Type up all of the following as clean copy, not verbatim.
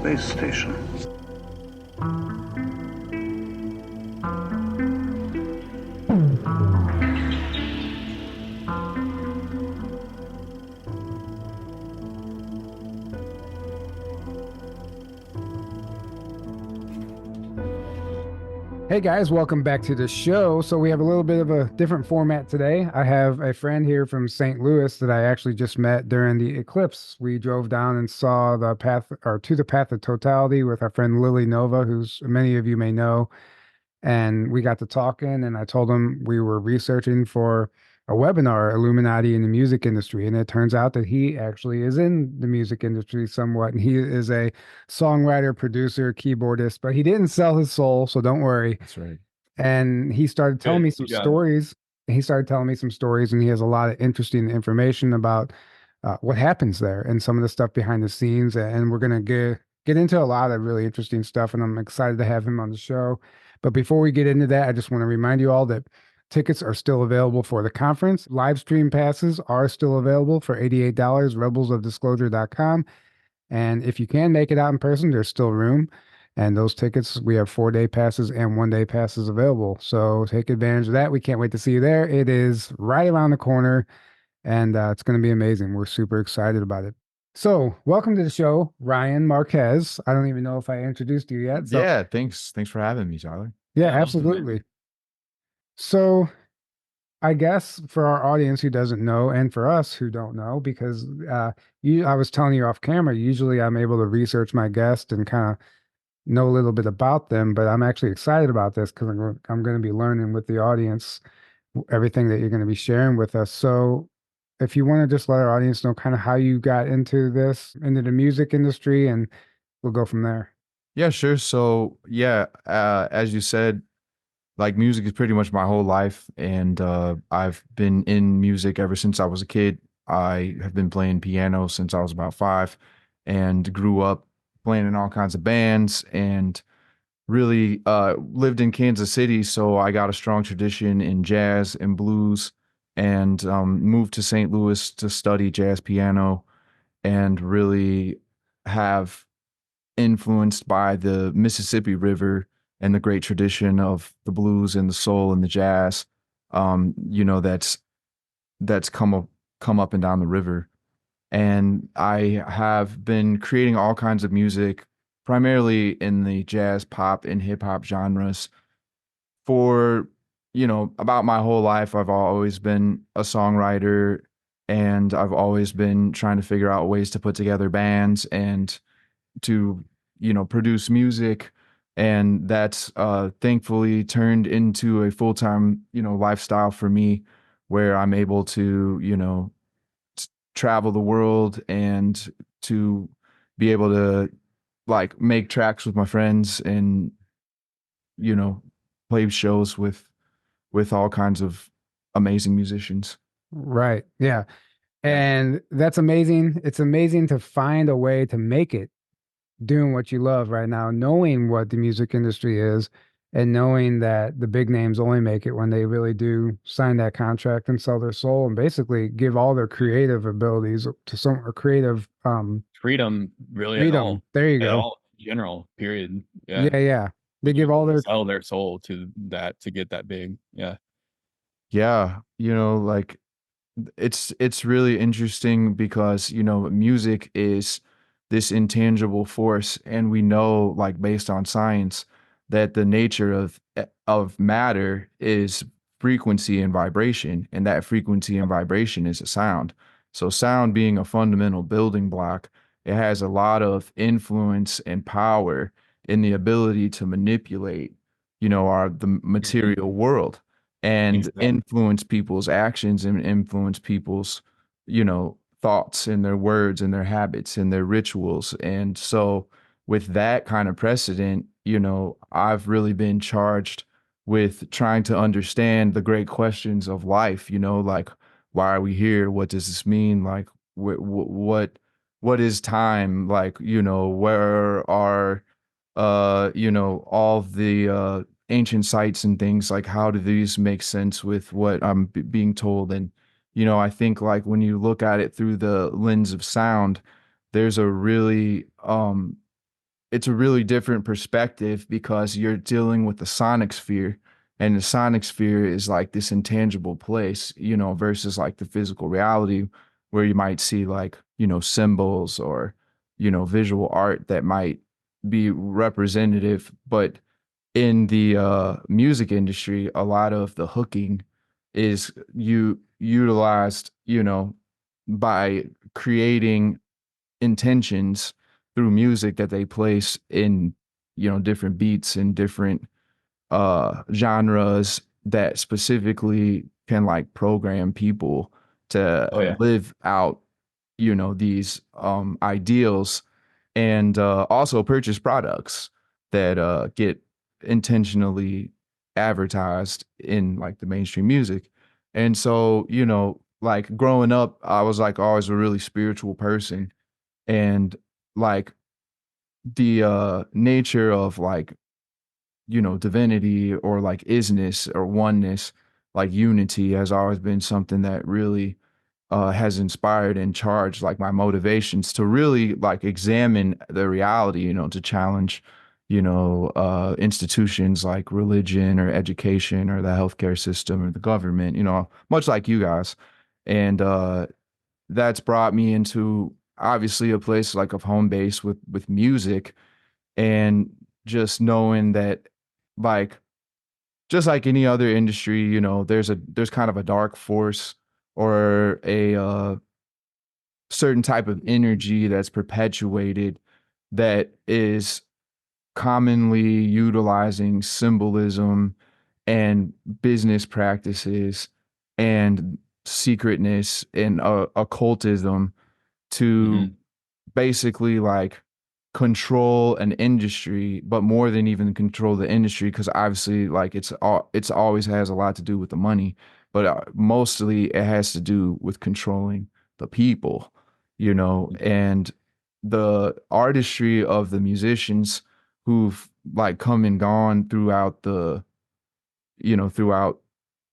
space station. Hey guys, welcome back to the show. So we have a little bit of a different format today. I have a friend here from St. Louis that I actually just met during the eclipse. We drove down and saw the path or to the path of totality with our friend Lily Nova, who's many of you may know. And we got to talking, and I told him we were researching for a webinar, Illuminati in the music industry. And it turns out that he actually is in the music industry somewhat. And he is a songwriter, producer, keyboardist, but he didn't sell his soul. So don't worry. That's right. And he started telling me some stories. He started telling me some stories, and he has a lot of interesting information about what happens there and some of the stuff behind the scenes. And we're going to get into a lot of really interesting stuff. And I'm excited to have him on the show. But before we get into that, I just want to remind you all that tickets are still available for the conference. Live stream passes are still available for $88, rebelsofdisclosure.com. And if you can make it out in person, there's still room. And those tickets, we have 4-day passes and 1-day passes available. So take advantage of that. We can't wait to see you there. It is right around the corner, and it's going to be amazing. We're super excited about it. So welcome to the show, Ryan Marquez. I don't even know if I introduced you yet. So, yeah, thanks for having me, Tyler. yeah, absolutely. So I guess for our audience who doesn't know, and for us who don't know, because I was telling you off camera, usually I'm able to research my guest and kind of know a little bit about them, but I'm actually excited about this because I'm going to be learning with the audience everything that you're going to be sharing with us. So if you want to just let our audience know kind of how you got into the music industry, and we'll go from there. Yeah, sure. So yeah, as you said, like music is pretty much my whole life, and I've been in music ever since I was a kid. I have been playing piano since I was about 5 and grew up playing in all kinds of bands and really lived in Kansas City. So I got a strong tradition in jazz and blues, and moved to St. Louis to study jazz piano, and really have influenced by the Mississippi River and the great tradition of the blues and the soul and the jazz, that's come up and down the river. And I have been creating all kinds of music, primarily in the jazz, pop, and hip hop genres for, about my whole life. I've always been a songwriter, and I've always been trying to figure out ways to put together bands and to, produce music. And that's thankfully turned into a full-time, lifestyle for me, where I'm able to, travel the world and to be able to like make tracks with my friends and, play shows with all kinds of amazing musicians. Right. Yeah. And that's amazing. It's amazing to find a way to make it doing what you love right now, knowing what the music industry is and knowing that the big names only make it when they really do sign that contract and sell their soul and basically give all their creative abilities to some or creative freedom, really. Freedom. There you go. All general period. Yeah. They give all sell their soul to get that big. Yeah. Yeah. Like it's really interesting because, music is this intangible force, and we know, like, based on science, that the nature of matter is frequency and vibration, and that frequency and vibration is a sound. So sound being a fundamental building block, it has a lot of influence and power in the ability to manipulate, the material world, and influence people's actions and influence people's, thoughts and their words and their habits and their rituals. And so with that kind of precedent, I've really been charged with trying to understand the great questions of life, like, why are we here? What does this mean? Like, what is time? Like, where are, all the ancient sites and things, like, how do these make sense with what I'm being told? And, I think, like, when you look at it through the lens of sound, there's a really it's a really different perspective because you're dealing with the sonic sphere, and the sonic sphere is like this intangible place, you know, versus like the physical reality where you might see like, you know, symbols or, you know, visual art that might be representative. But in the music industry, a lot of the hooking is you utilized, you know, by creating intentions through music that they place in, you know, different beats and different genres that specifically can like program people to Oh yeah. live out, you know, these ideals, and also purchase products that get intentionally advertised in like the mainstream music. And so, you know, like growing up, I was like always a really spiritual person, and like the nature of like, you know, divinity or like isness or oneness, like unity has always been something that really has inspired and charged like my motivations to really like examine the reality, you know, to challenge, you know, institutions like religion or education or the healthcare system or the government, you know, much like you guys. And that's brought me into obviously a place like of home base with music, and just knowing that like just like any other industry, you know, there's kind of a dark force or a certain type of energy that's perpetuated that is commonly utilizing symbolism and business practices and secretness and occultism to Hmm. basically like control an industry, but more than even control the industry, because obviously like it's always has a lot to do with the money, but mostly it has to do with controlling the people, you know, and the artistry of the musicians who've like come and gone throughout the, you know, throughout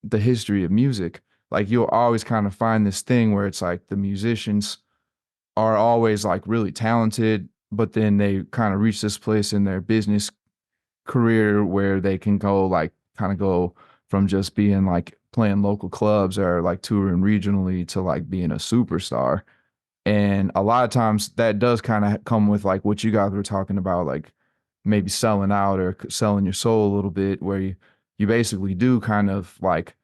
the history of music. Like you'll always kind of find this thing where it's like the musicians are always like really talented, but then they kind of reach this place in their business career where they can go like kind of go from just being like playing local clubs or like touring regionally to like being a superstar. And a lot of times that does kind of come with like what you guys were talking about, like maybe selling out or selling your soul a little bit, where you basically do kind of like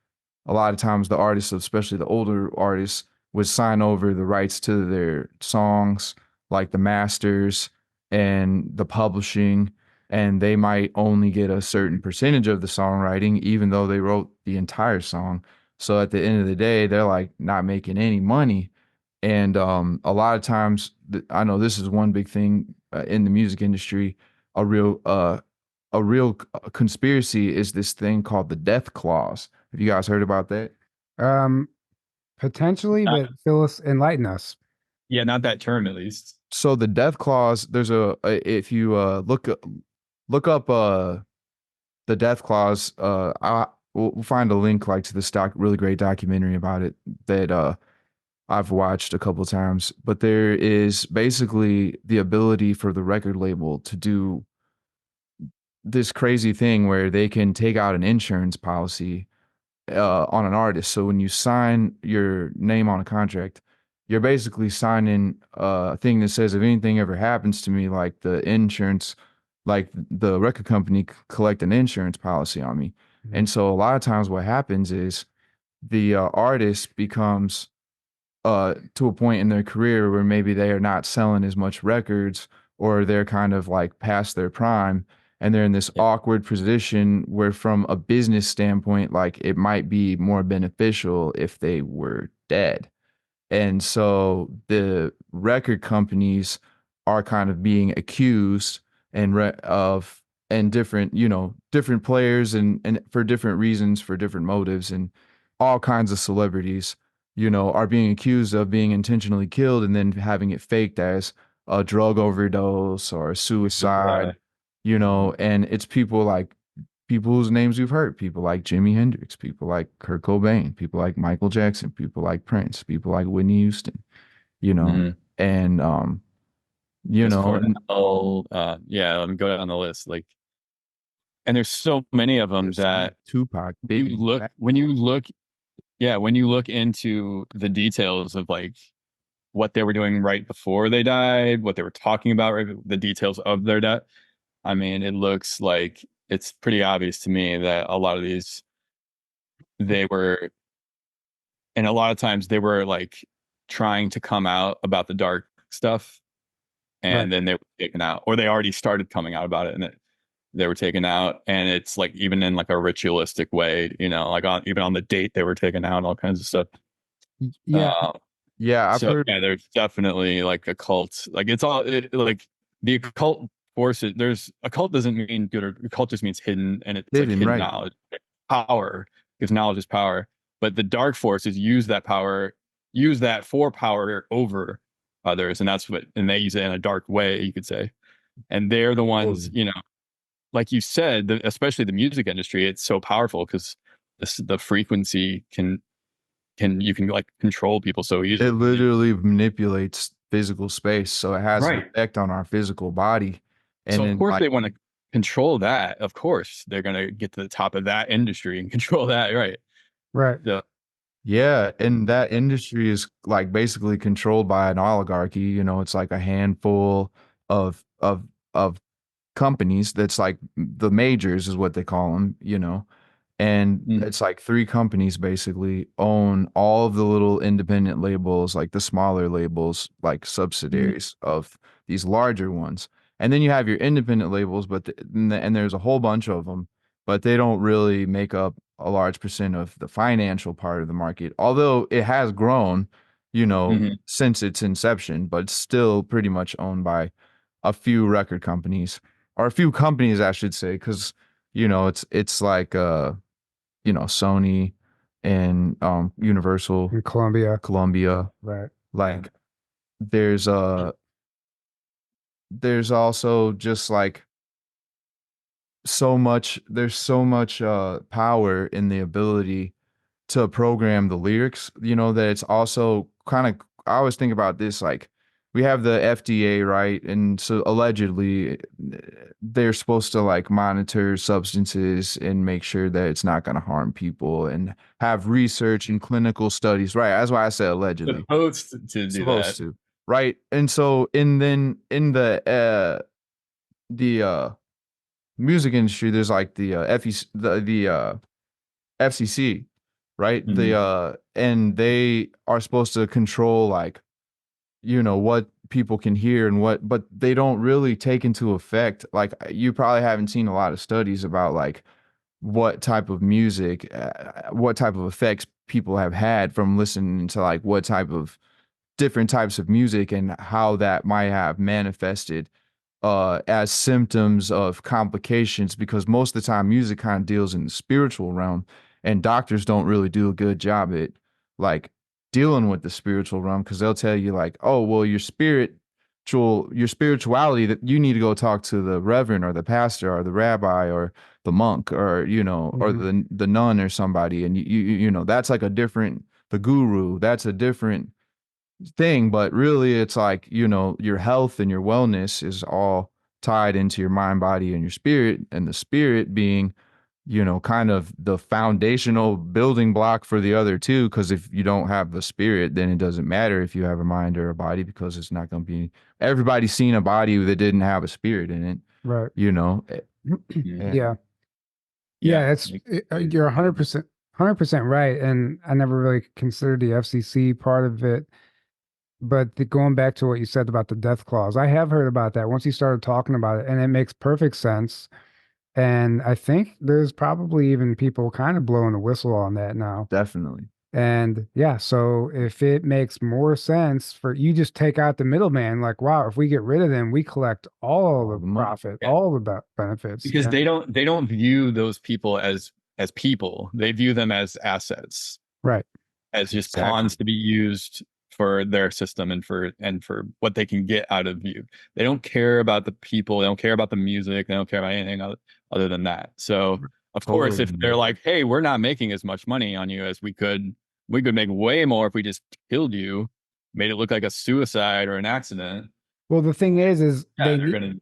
a lot of times the artists, especially the older artists, would sign over the rights to their songs, like the masters and the publishing, and they might only get a certain percentage of the songwriting, even though they wrote the entire song. So at the end of the day, they're like not making any money. And a lot of times, I know this is one big thing in the music industry. A real, conspiracy is this thing called the death clause. Have you guys heard about that? Um, Potentially, Not, but Phyllis, enlighten us. yeah, not that term at least. So the death clause, there's if you look up the death clause, we'll find a link like to this really great documentary about it that I've watched a couple of times. But there is basically the ability for the record label to do this crazy thing where they can take out an insurance policy on an artist. So when you sign your name on a contract, you're basically signing a thing that says if anything ever happens to me, like the insurance, like the record company collect an insurance policy on me. Mhm. And so a lot of times what happens is the artist becomes to a point in their career where maybe they are not selling as much records, or they're kind of like past their prime, and they're in this Yeah. awkward position where from a business standpoint, like it might be more beneficial if they were dead. And so the record companies are kind of being accused of and different, you know, different players and for different reasons, for different motives, and all kinds of celebrities, you know, are being accused of being intentionally killed and then having it faked as a drug overdose or a Yeah. suicide, you know, and it's people whose names we've heard, people like Jimi Hendrix, people like Kurt Cobain, people like Michael Jackson, people like Prince, people like Whitney Houston, you know, Hmm. and you Chris know, Cornell, yeah, let me go down the list. Like, and there's so many of them that Tupac, you Biggie. look when you look into the details of like what they were doing right before they died, what they were talking about, right, the details of their death. I mean, it looks like it's pretty obvious to me that a lot of these they were, and a lot of times they were like trying to come out about the dark stuff, Right. and then they were taken out, or they already started coming out about it, and they were taken out, and it's like even in like a ritualistic way, you know, like even on the date they were taken out, all kinds of stuff. Yeah. Uh, Yeah, I've so heard. yeah, there's definitely like a cult. Like it's all like the occult forces. There's occult doesn't mean good, or occult just means hidden, and it's like Hidden, hidden right? knowledge, power, because knowledge is power. But the dark forces use that power, use that for power over others, and that's what, and they use it in a dark way, you could say. And they're the ones, Totally. you know, like you said, especially the music industry, it's so powerful because the frequency can you can like control people so It easily. literally manipulates physical space, so it has an Right. effect on our physical body. So And of then, course like, they want to control that. Of course they're gonna get to the top of that industry and control that, right? Right. So yeah, and that industry is like basically controlled by an oligarchy. You know, it's like a handful of companies that's like the majors is what they call them, you know. And mm, it's like three companies basically own all of the little independent labels, like the smaller labels, like mm, subsidiaries of these larger ones. And then you have your independent labels, but and there's a whole bunch of them, but they don't really make up a large percent of the financial part of the market. Although it has grown, you know, mhm. since its inception, but it's still pretty much owned by a few record companies, or a few companies, I should say, because you know it's like you know, Sony and Universal, In Colombia. Columbia. Right. Like there's there's also just like there's so much power in the ability to program the lyrics, you know, that it's also kind of, I always think about this, like we have the FDA, right? And so allegedly they're supposed to like monitor substances and make sure that it's not going to harm people and have research and clinical studies, right? That's why I said allegedly. Supposed to do Supposed that. to, right? And so and then in the music industry, there's like the FEC, the FCC, right? Mhm. And they are supposed to control like, you know, what people can hear and what, but they don't really take into effect. Like you probably haven't seen a lot of studies about like what type of music, what type of effects people have had from listening to like what type of different types of music and how that might have manifested as symptoms of complications, because most of the time music kind of deals in the spiritual realm, and doctors don't really do a good job at like dealing with the spiritual realm, because they'll tell you like, oh well, your spirituality, that you need to go talk to the reverend or the pastor or the rabbi or the monk, or you know, or Hmm. the nun or somebody, and you know, that's like a different, the guru, that's a different thing. But really it's like, you know, your health and your wellness is all tied into your mind, body, and your spirit, and the spirit being, you know, kind of the foundational building block for the other two, because if you don't have the spirit, then it doesn't matter if you have a mind or a body, because it's not going to be, everybody's seen a body that didn't have a spirit in it, Right. you know. Mhm. And Yeah. Yeah. Yeah. You're 100% right. And I never really considered the FCC part of it. But going back to what you said about the death clause, I have heard about that once you started talking about it, and it makes perfect sense. And I think there's probably even people kind of blowing the whistle on that now. definitely And yeah, so if it makes more sense for you just take out the middleman, like, wow, if we get rid of them, we collect all all the the money. profit, Yeah. all the benefits. Because And they don't view those people as people. They view them as assets, right, as just Exactly. pawns to be used for their system and for what they can get out of you. They don't care about the people. They don't care about the music. They don't care about anything other than that. So of course, Totally, if they're man. like, "Hey, we're not making as much money on you as we could make way more if we just killed you, made it look like a suicide or an accident." Well, the thing is Yeah, they're gonna.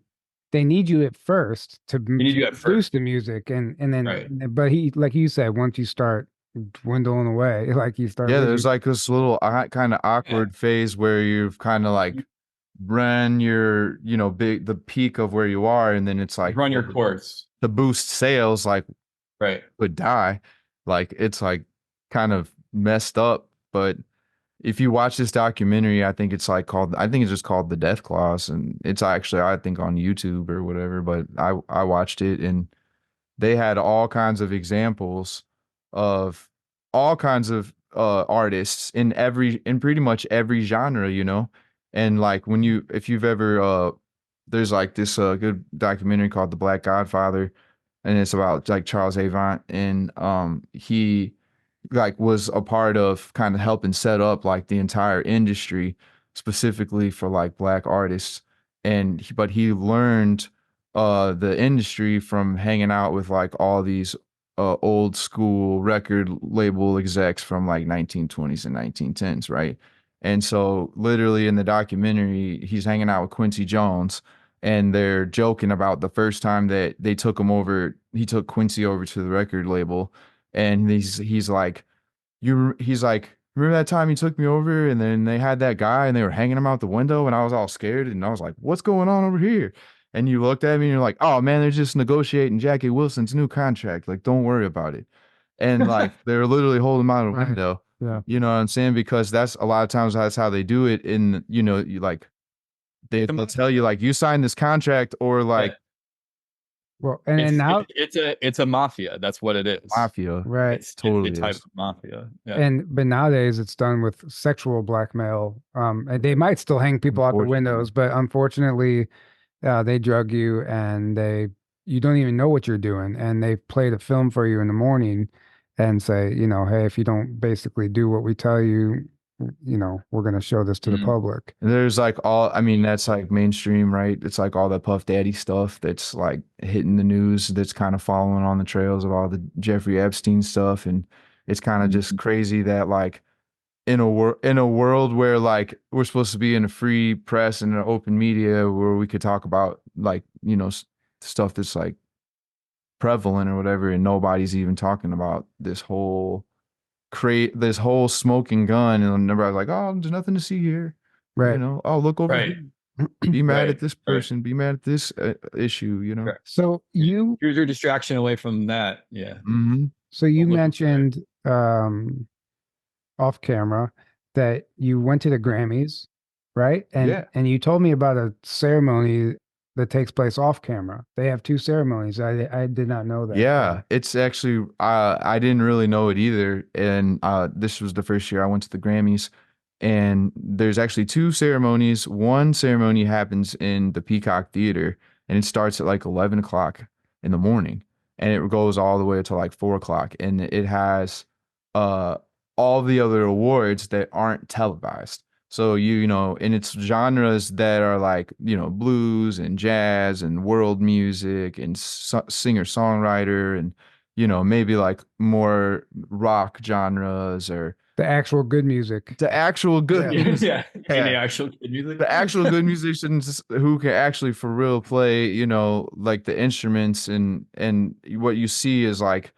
they need you at first They need to you at produce first, the music, and right? then but he, like you said, once you start dwindling away, like you start Yeah, losing. there's like this little kind of Yeah, awkward phase where you've kind of like ran your, big the peak of where you are, and then it's you like, run well, your course, to boost sales, like right? would die. Like it's like kind of messed up. But if you watch this documentary, I think it's just called The Death Clause, and it's actually I think on YouTube or whatever. But I watched it, and they had all kinds of examples of all kinds of artists in pretty much every genre, and like when you if you've ever there's like this good documentary called The Black Godfather, and it's about like Charles Avant, and he like was a part of kind of helping set up like the entire industry specifically for like black artists, but he learned the industry from hanging out with like all these old school record label execs from like 1920s and 1910s, right? And so literally in the documentary he's hanging out with Quincy Jones, and they're joking about the first time that he took Quincy over to the record label, and he's like, remember that time you took me over and then they had that guy and they were hanging him out the window and I was all scared and I was like, what's going on over here? And you looked at me and you're like, oh man, they're just negotiating Jackie Wilson's new contract. Like, don't worry about it. And like they're literally holding him out a Right. window. Yeah. You know what I'm saying? Because that's a lot of times that's how they do it. In, you like they'll tell you like you signed this contract or Yeah. like Well, and now It's a mafia. That's what it is. mafia. right. It's Totally a type is. of mafia. Yeah. But nowadays it's done with sexual blackmail. And they might still hang people out the Unfortunately. windows, but unfortunately, they drug you and you don't even know what you're doing, and they play the film for you in the morning and say, hey, if you don't basically do what we tell you, we're going to show this to the Mhm. public. There's like I mean, that's like mainstream, right? It's like all that Puff Daddy stuff that's like hitting the news, that's kind of following on the trails of all the Jeffrey Epstein stuff. And it's kind of just crazy that like in a world where like we're supposed to be in a free press and an open media where we could talk about like, stuff that's like prevalent or whatever, and nobody's even talking about this whole create this whole smoking gun, and everybody's like, oh, there's nothing to see here. Right. Oh, look over Right. here. Be mad at Right. this Right. person. Be mad at this issue. Right. So Here's your distraction away from that. Yeah. Mm-hmm. so you Don't look mentioned off camera that you went to the Grammys, right? Yeah. And you told me about a ceremony that takes place off camera. They have two ceremonies. I did not know that. Yeah, it's actually I didn't really know it either, and this was the first year I went to the Grammys, and there's actually two ceremonies. One ceremony happens in the Peacock Theater, and it starts at like 11 o'clock in the morning, and it goes all the way to like 4 o'clock, and it has uh all the other awards that aren't televised. So and it's genres that are like, blues and jazz and world music and singer-songwriter and, maybe like more rock genres or The actual good music. the actual good Yeah. music. Yeah. And the actual good music. The actual good musicians who can actually for real play, like the instruments, and what you see is like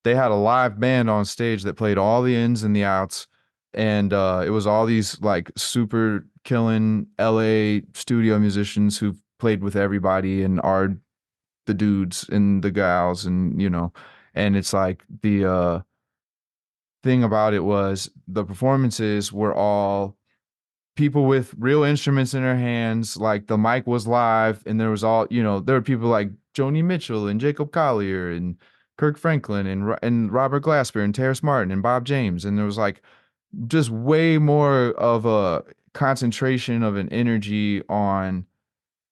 they had a live band on stage that played all the ins and the outs, and it was all these like super killing LA studio musicians who played with everybody and are the dudes and the gals, and and it's like the thing about it was the performances were all people with real instruments in their hands. Like the mic was live, and there was all, there were people like Joni Mitchell and Jacob Collier and Kirk Franklin and Robert Glasper and Terrace Martin and Bob James. And there was like just way more of a concentration of an energy on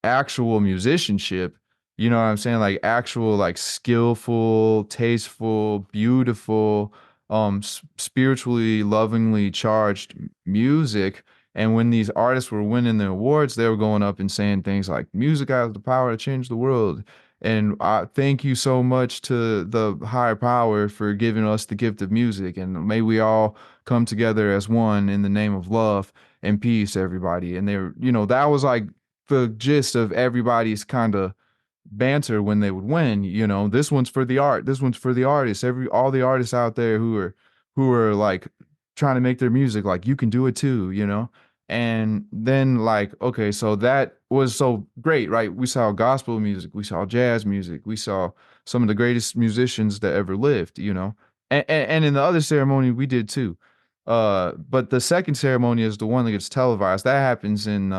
actual musicianship. You know what I'm saying? Like actual, like skillful, tasteful, beautiful, spiritually, lovingly charged music. And when these artists were winning the awards, they were going up and saying things like, music has the power to change the world. And I thank you so much to the higher power for giving us the gift of music. And may we all come together as one in the name of love and peace, everybody. And they were, that was like the gist of everybody's kind of banter when they would win. You know, this one's for the art, this one's for the artists. All the artists out there who are like trying to make their music, like you can do it too, you know. And then like, okay, so that was so great, right? We saw gospel music, we saw jazz music, we saw some of the greatest musicians that ever lived, you know. And in the other ceremony we did too. But the second ceremony is the one that gets televised. That happens in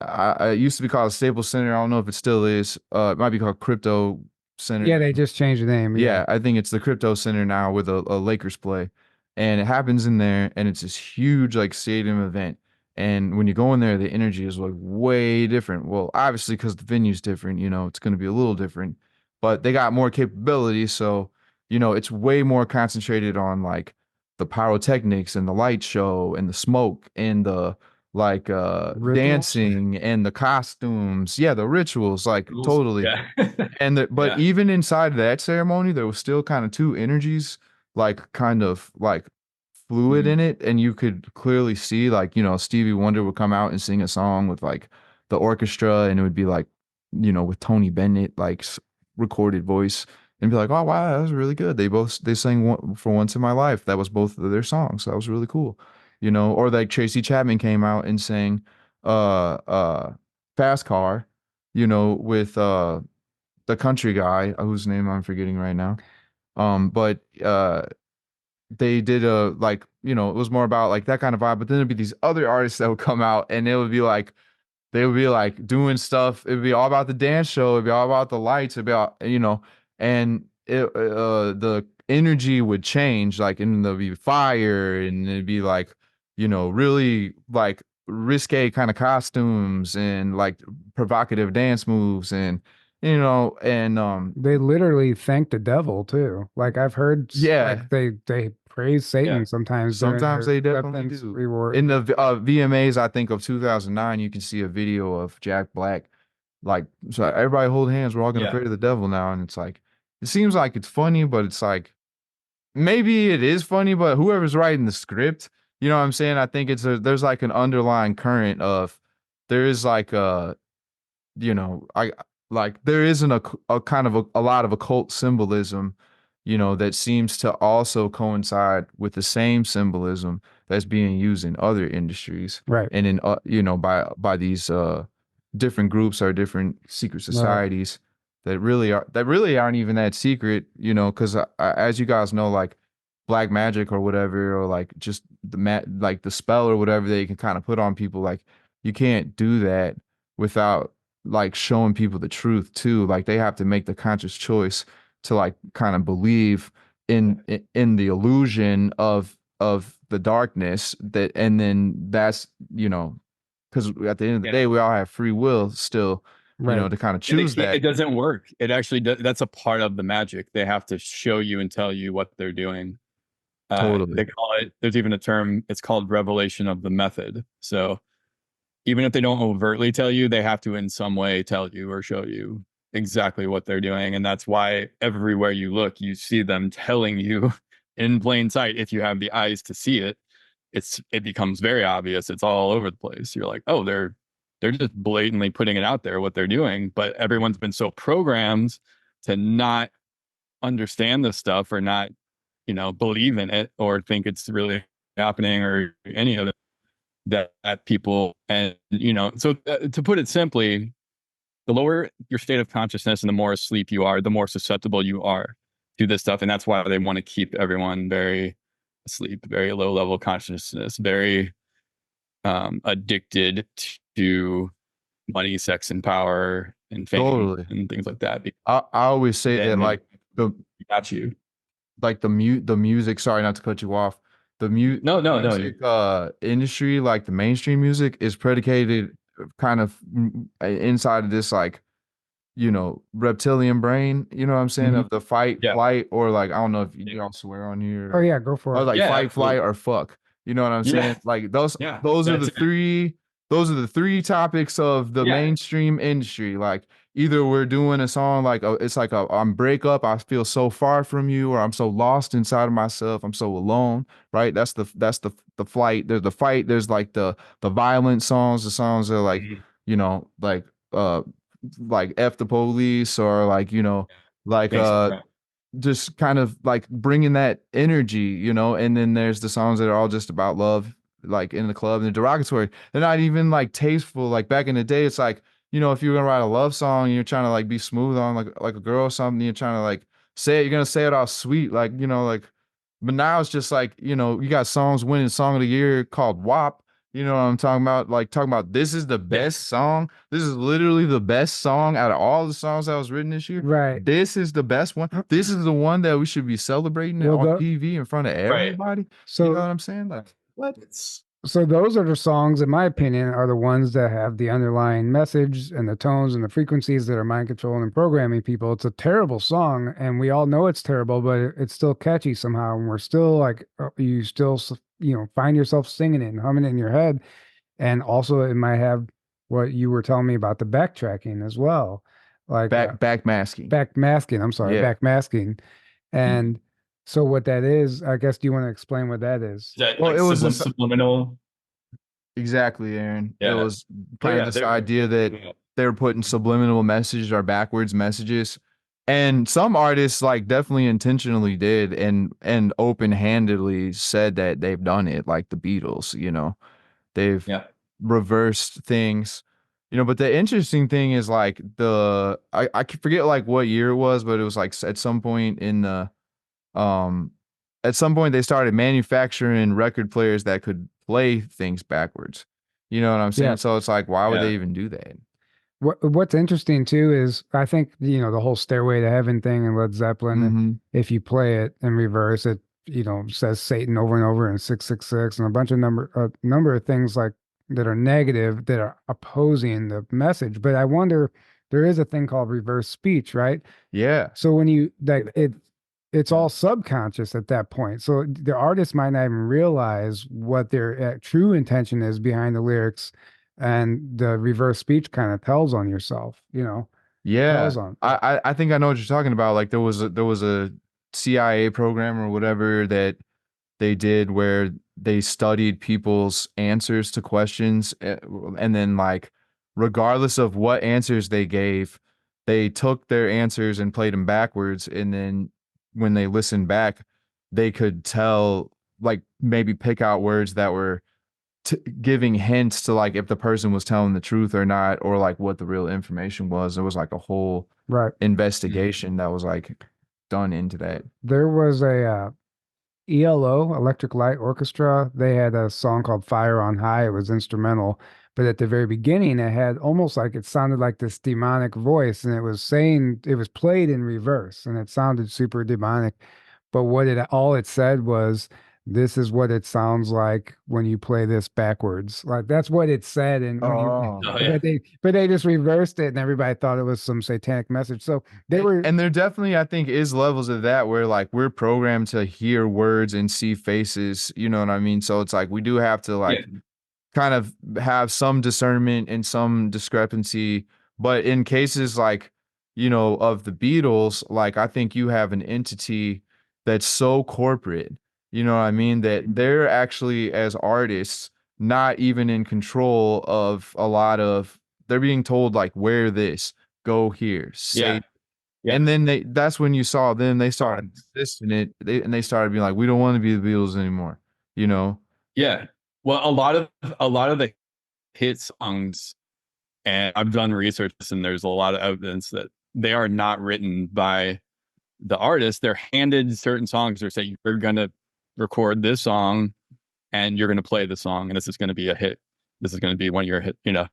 it used to be called Staples Center. I don't know if it still is. It might be called Crypto Center. Yeah, they just changed the name. Yeah, I think it's the Crypto Center now with a Lakers play. And it happens in there, and it's this huge like stadium event. And when you go in there, the energy is like way different. Well, obviously because the venue's different, you know, it's going to be a little different, but they got more capability, so you know, it's way more concentrated on like the pyrotechnics and the light show and the smoke and the like dancing and the costumes. Yeah, the rituals, like totally. Yeah. But even inside of that ceremony, there was still kind of two energies, like kind of like fluid in it, and you could clearly see, like, you know, Stevie Wonder would come out and sing a song with like the orchestra, and it would be like, you know, with Tony Bennett like recorded voice, and be like, oh wow, that was really good. They sang For Once in My Life. That was both of their songs. That was really cool, you know. Or like Tracy Chapman came out and sang Fast Car, you know, with the country guy whose name I'm forgetting right now. But they did a like, you know, it was more about like that kind of vibe. But then there'd be these other artists that would come out, and it would be like they would be like doing stuff. It'd be all about the dance show. It'd be all about the lights. It'd be all, you know, and the energy would change, like, and there'd be fire, and it'd be like, you know, really like risque kind of costumes and like provocative dance moves, and you know, and they literally thank the devil too. Like I've heard, like they praise Satan sometimes. Sometimes they definitely do. Reward. In the VMAs, I think of 2009, you can see a video of Jack Black, like, so everybody hold hands. We're all gonna pray to the devil now, and it's like, it seems like it's funny, but it's like maybe it is funny, but whoever's writing the script, you know what I'm saying? I think there's like an underlying current of there is like you know, like there isn't a kind of a lot of occult symbolism, you know, that seems to also coincide with the same symbolism that's being used in other industries, right? And in you know, by these different groups or different secret societies that really aren't even that secret, you know, because as you guys know, like black magic or whatever, or like just like the spell or whatever they can kind of put on people, like you can't do that without like showing people the truth too. Like they have to make the conscious choice to like kind of believe in the illusion of the darkness, that, and then that's, you know, because at the end of the day we all have free will still, you know, to kind of choose that. It doesn't work. It actually does. That's a part of the magic. They have to show you and tell you what they're doing. Totally. They call it, there's even a term, it's called revelation of the method. So even if they don't overtly tell you, they have to in some way tell you or show you exactly what they're doing. And that's why everywhere you look, you see them telling you in plain sight. If you have the eyes to see it, it becomes very obvious. It's all over the place. You're like, oh, they're just blatantly putting it out there what they're doing. But everyone's been so programmed to not understand this stuff, or not, you know, believe in it or think it's really happening or any of it, that people, and you know, so to put it simply, the lower your state of consciousness and the more asleep you are, the more susceptible you are to this stuff. And that's why they want to keep everyone very asleep, very low level consciousness, very addicted to money, sex, and power and fame and things like that. I always say that like got you. Like the music, sorry not to cut you off. The music industry, like the mainstream music, is predicated kind of inside of this, like, you know, reptilian brain, you know what I'm saying, of the fight, flight, or like, I don't know if you all swear on here. Oh yeah, go for it. Or like fight, flight, or fuck. You know what I'm saying? Like those are the three topics of the mainstream industry. Like either we're doing a song like it's like I'm break up, I feel so far from you, or I'm so lost inside of myself, I'm so alone, right? That's the flight. There's the fight, there's like the violent songs, the songs that are like you know, like F the police, or like, you know, like just kind of like bringing that energy, you know. And then there's the songs that are all just about love, like in the club, and they're derogatory. They're not even like tasteful. Like back in the day, it's like, you know, if you're gonna write a love song and you're trying to like be smooth on like a girl or something, you're trying to like say it, you're gonna say it all sweet, like, you know, like. But now it's just like, you know, you got songs winning Song of the Year called WAP. You know what I'm talking about? Like talking about this is the best song. This is literally the best song out of all the songs that was written this year. Right. This is the best one. This is the one that we should be celebrating on TV in front of everybody. Right. So you know what I'm saying? Like, what? So those are the songs, in my opinion, are the ones that have the underlying message and the tones and the frequencies that are mind controlling and programming people. It's a terrible song, and we all know it's terrible, but it's still catchy somehow. And we're still like, you still, you know, find yourself singing it and humming it in your head. And also, it might have what you were telling me about the backtracking as well, like backmasking. Backmasking. I'm sorry, backmasking. And so what that is, I guess, do you want to explain what that is? That, well, like, it was subliminal. Exactly, Aaron. Yeah. It was kind of this idea that they were putting subliminal messages or backwards messages. And some artists like definitely intentionally did and open-handedly said that they've done it, like the Beatles, you know. They've reversed things. You know, but the interesting thing is like I forget like what year it was, but it was like at some point in the at some point they started manufacturing record players that could play things backwards. You know what I'm saying? So it's like, why would they even do that? What's interesting too is I think, you know, the whole Stairway to Heaven thing in Led Zeppelin, if you play it in reverse, it, you know, says Satan over and over in 666 and a bunch of number of things like that are negative that are opposing the message. But I wonder, there is a thing called reverse speech, right? Yeah. So when you like it's all subconscious at that point. So the artist might not even realize what their true intention is behind the lyrics, and the reverse speech kind of tells on yourself, you know. Yeah. I think I know what you're talking about. Like there was a CIA program or whatever that they did where they studied people's answers to questions, and then like regardless of what answers they gave, they took their answers and played them backwards, and then when they listened back, they could tell, like maybe pick out words that were giving hints to like if the person was telling the truth or not, or like what the real information was. There was like a whole investigation that was like done into that. There was a ELO, Electric Light Orchestra. They had a song called Fire on High. It was instrumental, but at the very beginning, it had almost like it sounded like this demonic voice, and it was played in reverse, and it sounded super demonic. But all it said was, "This is what it sounds like when you play this backwards." Like that's what it said, and but they just reversed it, and everybody thought it was some satanic message. So and there definitely, I think, is levels of that where like we're programmed to hear words and see faces. You know what I mean? So it's like we do have to like kind of have some discernment and some discrepancy. But in cases like, you know, of the Beatles, like I think you have an entity that's so corporate, you know what I mean, that they're actually, as artists, not even in control of a lot of, they're being told like, wear this, go here, say. And then that's when you saw them, they started resisting it, and they started being like, we don't want to be the Beatles anymore, you know? Yeah. Well, a lot of the hit songs, and I've done research, and there's a lot of evidence that they are not written by the artist. They're handed certain songs. They're saying, you're going to record this song and you're going to play the song, and this is going to be a hit. This is going to be one of your hit, you know,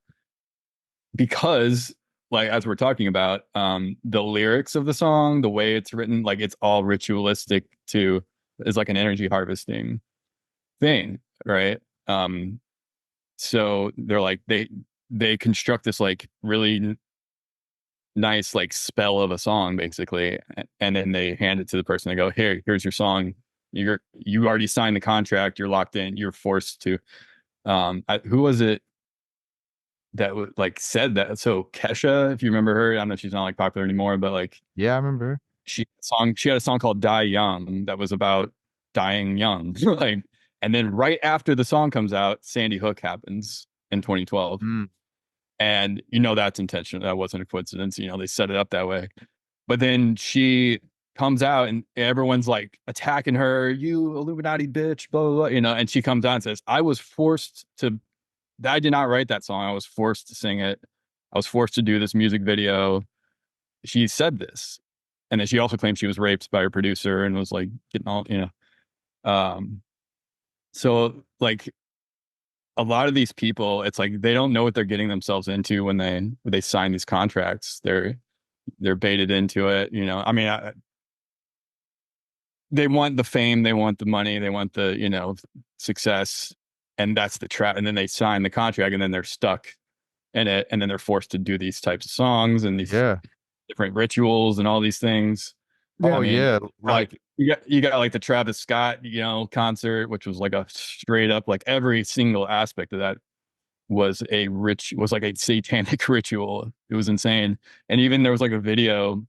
because like, as we're talking about, the lyrics of the song, the way it's written, like it's all ritualistic is like an energy harvesting thing. Right. So they're like, they construct this like really nice like spell of a song basically, and then they hand it to the person. They go, here's your song. You already signed the contract. You're locked in. You're forced to. Who was it that like said that? So Kesha, if you remember her, I don't know if she's not like popular anymore, but like, yeah, I remember. She had a song called Die Young that was about dying young. Like, and then right after the song comes out, Sandy Hook happens in 2012. And that's intentional. That wasn't a coincidence. They set it up that way. But then she comes out and everyone's like attacking her, you Illuminati bitch, blah, blah, blah, and she comes out and says, I did not write that song. I was forced to sing it. I was forced to do this music video. She said this. And then she also claimed she was raped by her producer and was like getting all, so like a lot of these people, it's like they don't know what they're getting themselves into when they sign these contracts. They're baited into it. I mean, they want the fame, they want the money, they want the success, and that's the trap. And then they sign the contract, and then they're stuck in it, and then they're forced to do these types of songs and these different rituals and all these things. Oh, I mean, like you got like the Travis Scott concert, which was like a straight up, like every single aspect of that was like a satanic ritual. It was insane. And even there was like a video,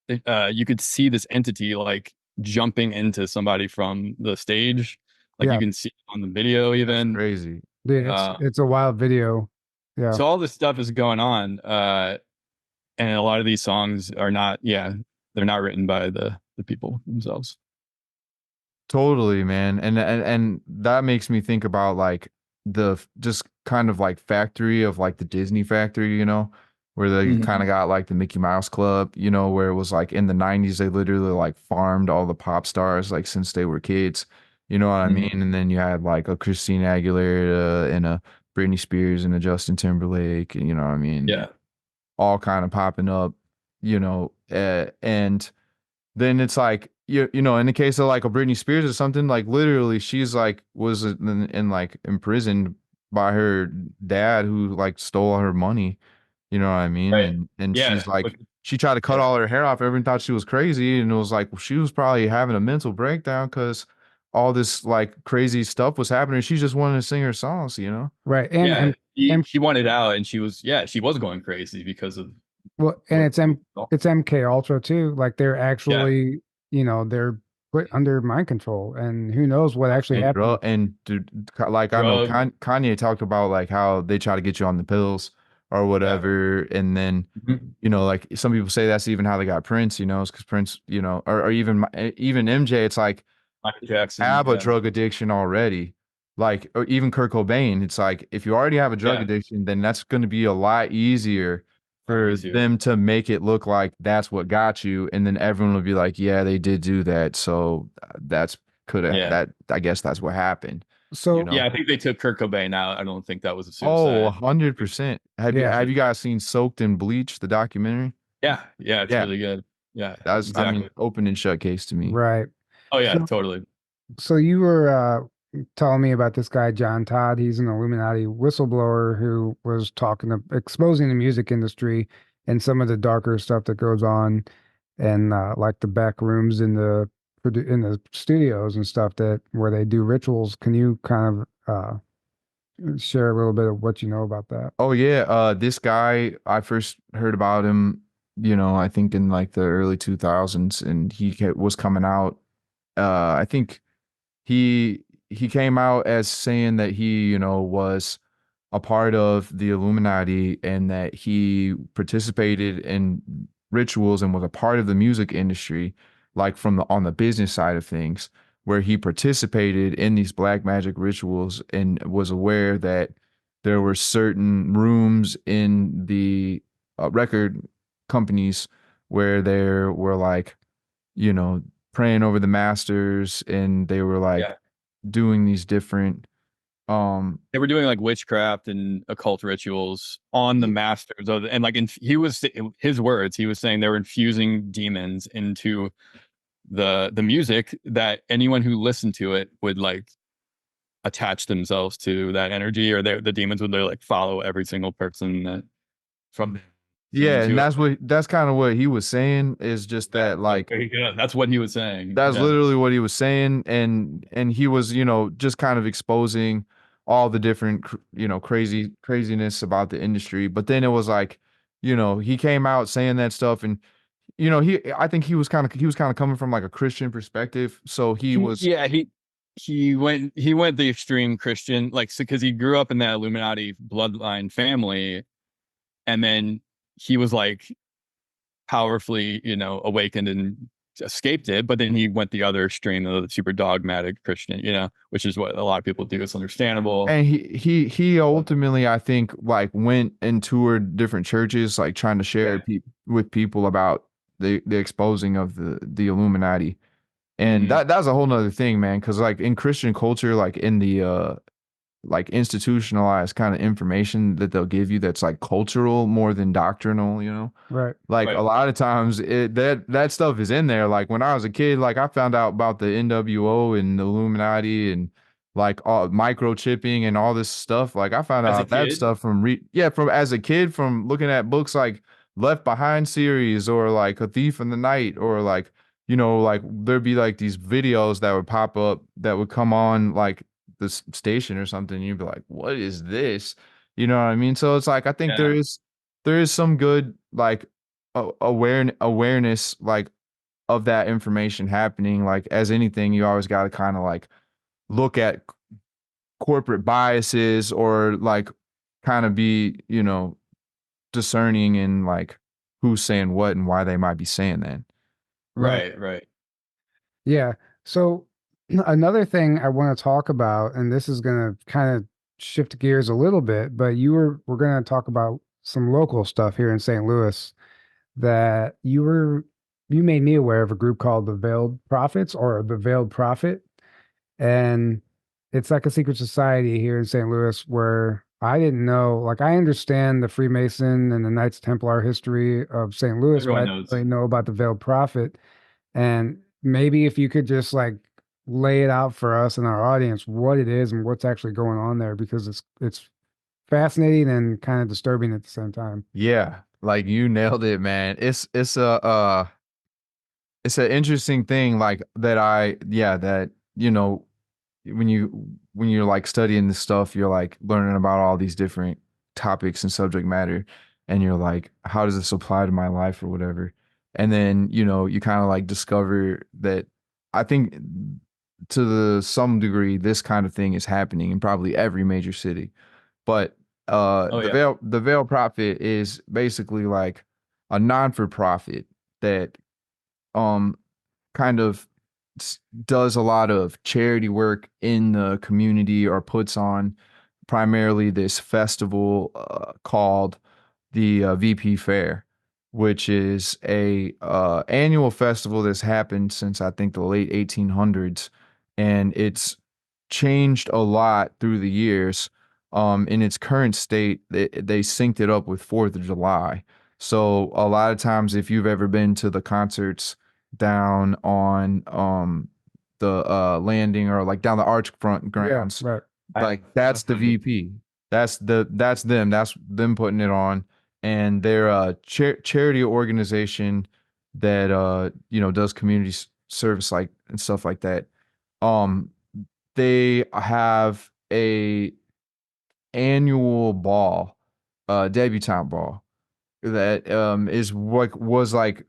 you could see this entity like jumping into somebody from the stage, like you can see it on the video. Even that's crazy, dude. It's a wild video. Yeah. So all this stuff is going on, and a lot of these songs are not. Yeah, they're not written by the people themselves. Totally, man. And that makes me think about like the just kind of like factory of like the Disney factory, where they kind of got like the Mickey Mouse Club, where it was like in the 90s, they literally like farmed all the pop stars like since they were kids, you know what I mean? And then you had like a Christina Aguilera and a Britney Spears and a Justin Timberlake, and you know what I mean? Yeah. All kind of popping up, and then it's like, in the case of like a Britney Spears or something, like literally she's like was in like imprisoned by her dad who like stole her money, you know what I mean? Right. And she's like, she tried to cut all her hair off. Everyone thought she was crazy, and it was like she was probably having a mental breakdown because all this like crazy stuff was happening. She just wanted to sing her songs, Right. And she wanted out, and she was going crazy because of and it's MK Ultra too. Like they're actually, they're put under mind control, and who knows what actually happened. And dude, like I know Kanye talked about like how they try to get you on the pills or whatever, and then like some people say that's even how they got Prince, because Prince, or even MJ, it's like Michael Jackson have a drug addiction already. Like, or even Kurt Cobain, it's like if you already have a drug addiction, then that's going to be a lot easier for them to make it look like that's what got you, and then everyone will be like, yeah, they did do that, so that I guess that's what happened. So I think they took Kurt Cobain out. I don't think that was a suicide. 100%. Have you guys seen Soaked in Bleach, the documentary? Yeah, it's really good. Yeah, that's exactly. I mean, open and shut case to me. Right. Oh yeah, totally. So you were telling me about this guy, John Todd. He's an Illuminati whistleblower who was exposing the music industry and some of the darker stuff that goes on, and like the back rooms in the studios and stuff where they do rituals. Can you kind of share a little bit of what you know about that? Oh yeah, this guy, I first heard about him, I think in like the early 2000s, and he was coming out. I think he came out as saying that he, was a part of the Illuminati and that he participated in rituals and was a part of the music industry, like on the business side of things, where he participated in these black magic rituals and was aware that there were certain rooms in the record companies where there were like, praying over the masters, and they were like doing these different they were doing like witchcraft and occult rituals on the masters and like his words, he was saying they were infusing demons into the music, that anyone who listened to it would like attach themselves to that energy, or the demons would like follow every single person that from and that's kind of what he was saying, is just that like that's what he was saying. That's literally what he was saying, and he was just kind of exposing all the different craziness about the industry. But then it was like he came out saying that stuff, and I think he was kind of coming from like a Christian perspective, so he went the extreme Christian, like, because he grew up in that Illuminati bloodline family. and then he was like powerfully, awakened and escaped it. But then he went the other extreme, the super dogmatic Christian, which is what a lot of people do. It's understandable. And he ultimately, I think, like went and toured different churches, like trying to share with people about the exposing of the Illuminati. And that's a whole nother thing, man. Because like in Christian culture, like in the like institutionalized kind of information that they'll give you that's like cultural more than doctrinal, Right. like a lot of times that stuff is in there. Like when I was a kid, like I found out about the NWO and the Illuminati and like all microchipping and all this stuff. Like I found out that stuff from from as a kid, from looking at books like Left Behind series or like A Thief in the Night, or like like there'd be like these videos that would pop up that would come on like this station or something, and you'd be like, what is this? You know what I mean? So it's like I think there is some good like awareness like of that information happening. Like as anything, you always got to kind of like look at corporate biases, or like kind of be discerning in like who's saying what and why they might be saying that. Right. Yeah. So another thing I want to talk about, and this is going to kind of shift gears a little bit, but we're going to talk about some local stuff here in St. Louis that you made me aware of a group called the Veiled Prophets, or the Veiled Prophet. And it's like a secret society here in St. Louis where I didn't know, like I understand the Freemason and the Knights Templar history of St. Louis, but I didn't really know about the Veiled Prophet. And maybe if you could just like lay it out for us and our audience what it is and what's actually going on there, because it's fascinating and kind of disturbing at the same time. Yeah, like you nailed it, man. It's an interesting thing, like that when you're like studying this stuff, you're like learning about all these different topics and subject matter, and you're like, how does this apply to my life or whatever? And then you kind of like discover that I think to some degree this kind of thing is happening in probably every major city. But the Veil Prophet is basically like a non-for-profit that kind of does a lot of charity work in the community, or puts on primarily this festival called the VP Fair, which is a annual festival that's happened since I think the late 1800s, and it's changed a lot through the years. In its current state, they synced it up with 4th of July. So a lot of times, if you've ever been to the concerts down on the landing, or like down the Archfront grounds, right. Like that's the VP. That's them. That's them putting it on, and they're a charity organization that does community service like and stuff like that. They have a annual ball, debutante ball that is what was like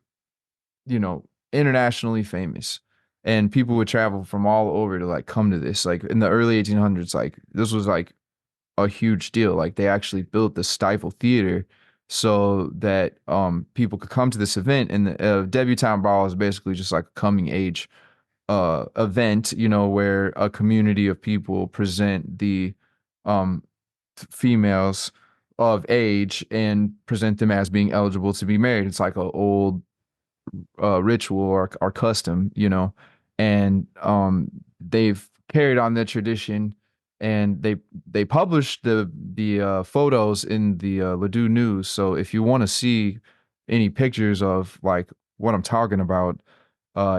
internationally famous, and people would travel from all over to like come to this. Like in the early 1800s, like this was like a huge deal. Like they actually built the Stifle Theater so that people could come to this event. And the debutante ball is basically just like a coming age event, where a community of people present the females of age and present them as being eligible to be married. It's like an old ritual or custom, and they've carried on that tradition, and they published the photos in the Ladue News. So if you want to see any pictures of like what I'm talking about,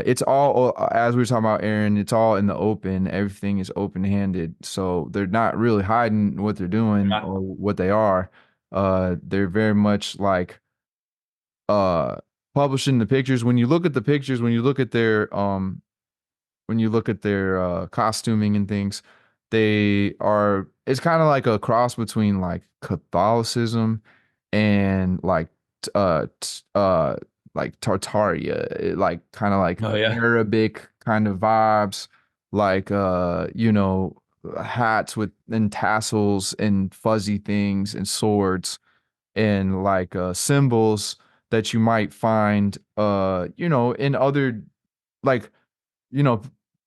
it's all, as we were talking about, Aaron, it's all in the open. Everything is open-handed, so they're not really hiding what they're doing or what they are. They're very much like publishing the pictures. When you look at the pictures, when you look at their costuming and things, it's kind of like a cross between like Catholicism and like like Tartaria, like kind of like Arabic kind of vibes, like hats with and tassels and fuzzy things and swords. and like symbols that you might find in other, like, you know,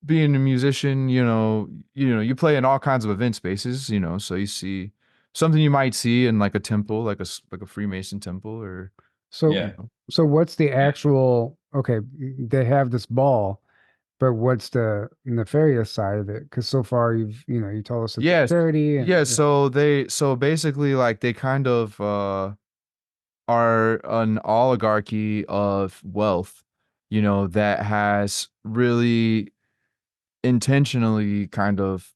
being a musician, you play in all kinds of event spaces, so you see something you might see in like a temple, like like a Freemason temple, or So, Yeah. so what's the actual, okay, they have this ball, but what's the nefarious side of it? Because so far you told us it's yes, dirty and yeah. yeah. So basically, like, they kind of are an oligarchy of wealth, that has really intentionally kind of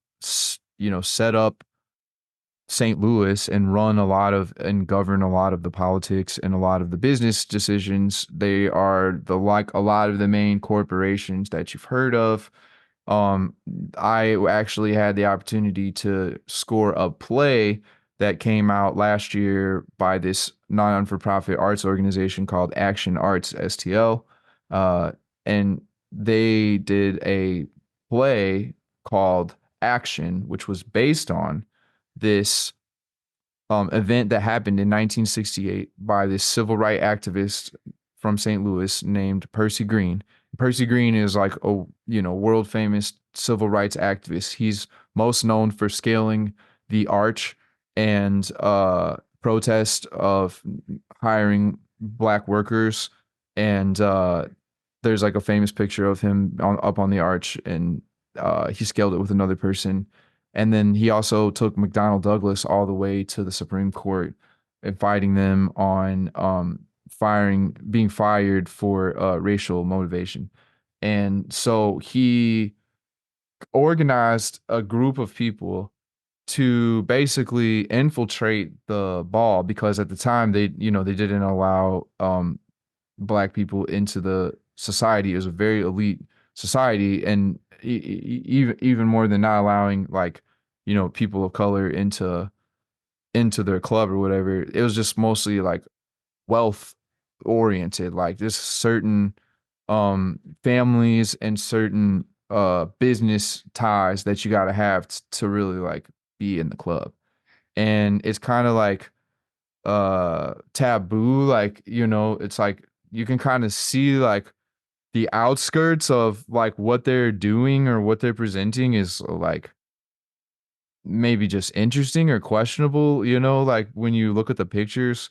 set up St. Louis and run a lot of and govern a lot of the politics and a lot of the business decisions. They are the like a lot of the main corporations that you've heard of. Um, I actually had the opportunity to score a play that came out last year by this non-for-profit arts organization called Action Arts STL. Uh, and they did a play called Action, which was based on this event that happened in 1968 by this civil rights activist from St. Louis named Percy Green. Percy Green is like a world famous civil rights activist. He's most known for scaling the arch and protest of hiring black workers. And there's like a famous picture of him up on the arch, and he scaled it with another person. And then he also took McDonnell Douglas all the way to the Supreme Court and fighting them on being fired for racial motivation. And so he organized a group of people to basically infiltrate the ball, because at the time they didn't allow black people into the society. It was a very elite society, and even more than not allowing, like, people of color into their club or whatever. It was just mostly like wealth oriented, like this certain families and certain business ties that you got to have to really like be in the club. And it's kind of like taboo, like, it's like you can kind of see like the outskirts of like what they're doing or what they're presenting is like maybe just interesting or questionable, like when you look at the pictures.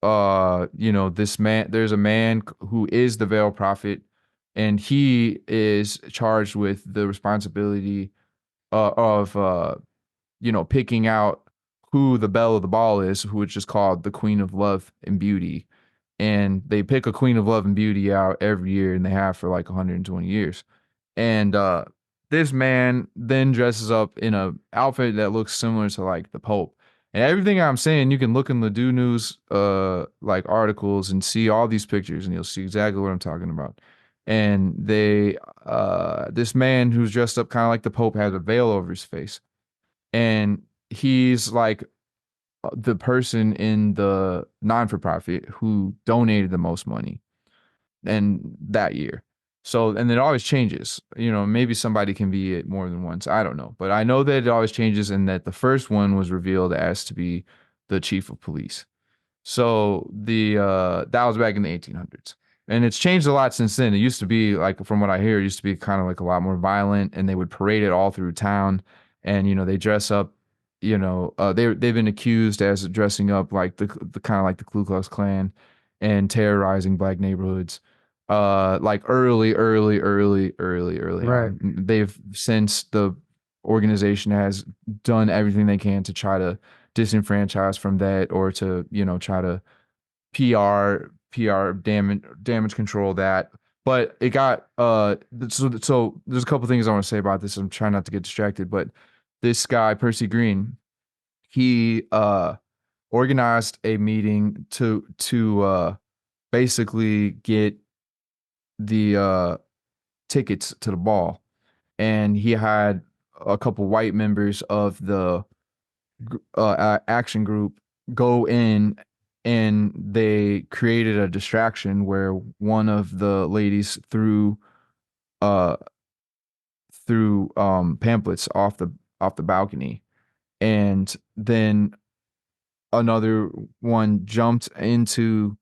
This man, there's a man who is the veil prophet, and he is charged with the responsibility of picking out who the belle of the ball is, which is called the Queen of Love and Beauty. And they pick a Queen of Love and Beauty out every year, and they have for like 120 years. And this man then dresses up in a outfit that looks similar to like the Pope. And everything I'm saying, you can look in the Do News like articles and see all these pictures, and you'll see exactly what I'm talking about. And this man who's dressed up kind of like the Pope has a veil over his face, and he's like the person in the non-for-profit who donated the most money and that year. So, and it always changes. Maybe somebody can be it more than once. I don't know. But I know that it always changes, and that the first one was revealed as to be the chief of police. So the that was back in the 1800s. And it's changed a lot since then. It used to be, like, from what I hear, it used to be kind of like a lot more violent, and they would parade it all through town. And they dress up, they've been accused as dressing up like the kind of like the Ku Klux Klan and terrorizing black neighborhoods. Like early Right. on. They've, since the organization has done everything they can to try to disenfranchise from that, or to try to PR damage control that. But it got so there's a couple things I want to say about this. I'm trying not to get distracted, but this guy Percy Green, he organized a meeting to basically get the tickets to the ball, and he had a couple white members of the action group go in, and they created a distraction where one of the ladies uh threw pamphlets off the balcony, and then another one jumped into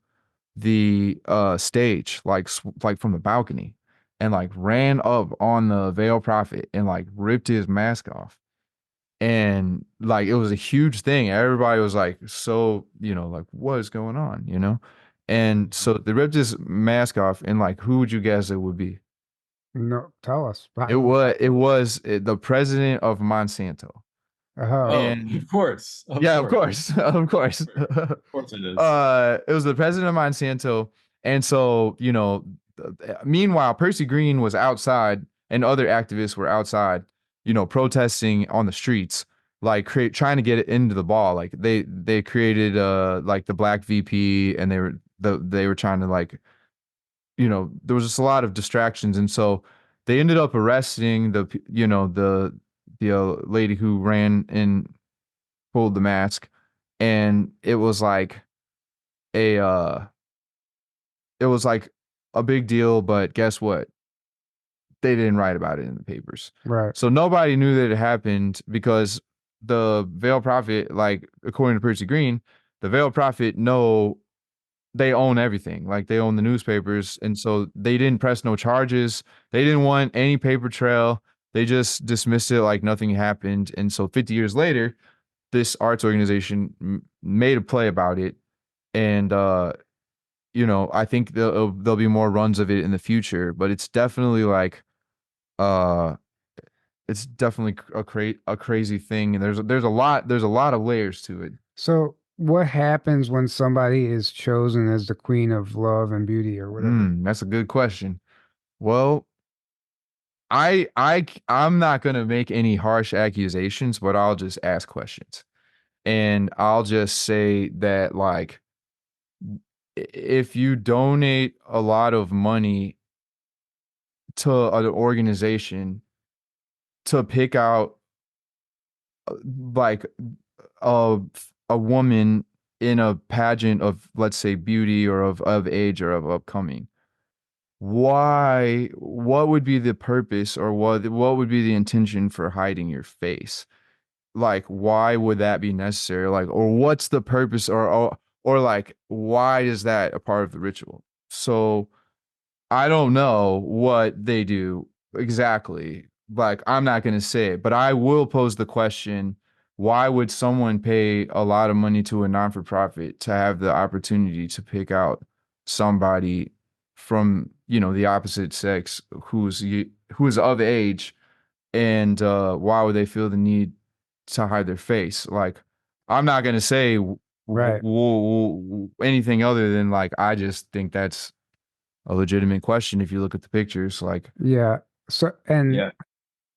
the stage like from the balcony and like ran up on the veil prophet and like ripped his mask off. And like it was a huge thing. Everybody was like, so, like what is going on, And so they ripped his mask off, and like who would you guess it would be? No, tell us. It was the president of Monsanto. Oh, Oh, And of course. yeah, of course. Of course. Of course it is. It was the president of Monsanto. And so, meanwhile, Percy Green was outside and other activists were outside, protesting on the streets, like trying to get it into the ball. Like they created like the black VP, and they were trying to like, there was just a lot of distractions. And so they ended up arresting the lady who ran and pulled the mask. And a it was like a big deal, but guess what? They didn't write about it in the papers. right. So nobody knew that it happened because the Veil Prophet, like according to Percy Green, the Veil Prophet they own everything. Like they own the newspapers. And so they didn't press no charges. They didn't want any paper trail. They just dismissed it like nothing happened. And so 50 years later, this arts organization made a play about it. And I think there'll be more runs of it in the future, but it's definitely like uh it's definitely a crazy thing, and there's a lot of layers to it. So, what happens when somebody is chosen as the queen of love and beauty or whatever? That's a good question. Well, I'm not gonna make any harsh accusations, but I'll just ask questions. And I'll just say that like if you donate a lot of money to an organization to pick out like a a woman in a pageant of, let's say, beauty or of age or of upcoming, what would be the purpose, or what would be the intention for hiding your face? Like why would that be necessary? Like, or what's the purpose, or like why is that a part of the ritual? So I don't know what they do exactly. Like, I'm not going to say it, but I will pose the question, why would someone pay a lot of money to a non-for-profit to have the opportunity to pick out somebody from, the opposite sex who's of age, and why would they feel the need to hide their face? Like, I'm not going to say Right. anything other than like I just think that's a legitimate question if you look at the pictures. Like, Yeah. So, and Yeah, I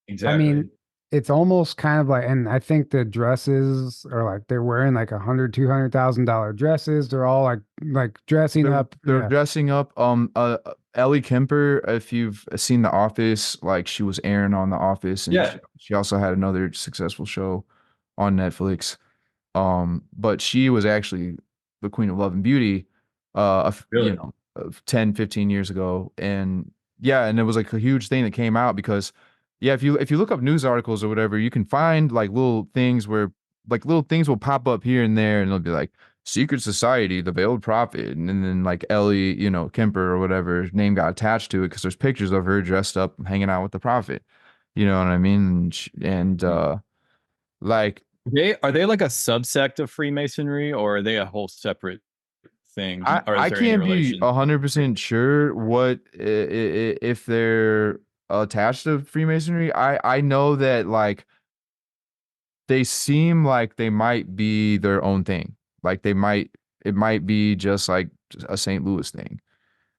exactly. mean, it's almost kind of like, and I think the dresses are like they're wearing like $100,000, $200,000 dresses. They're all like dressing up. they're Yeah. dressing up. Ellie Kemper, if you've seen The Office, like she was Erin on The Office, and Yeah. she also had another successful show on Netflix. But she was actually the Queen of Love and Beauty, Really? 10, 15 years ago. And yeah, and it was like a huge thing that came out because yeah, if you look up news articles or whatever, you can find like little things where like little things will pop up here and there, and it'll be like secret society, the veiled prophet, and then like Ellie, Kemper or whatever name got attached to it because there's pictures of her dressed up hanging out with the prophet. You know what I mean? And like Are they like a subsect of Freemasonry, or are they a whole separate thing? Or is I there any can't be relation? 100% sure what if they're attached to Freemasonry. I know that like they seem like they might be their own thing. Like it might be just like a St. Louis thing.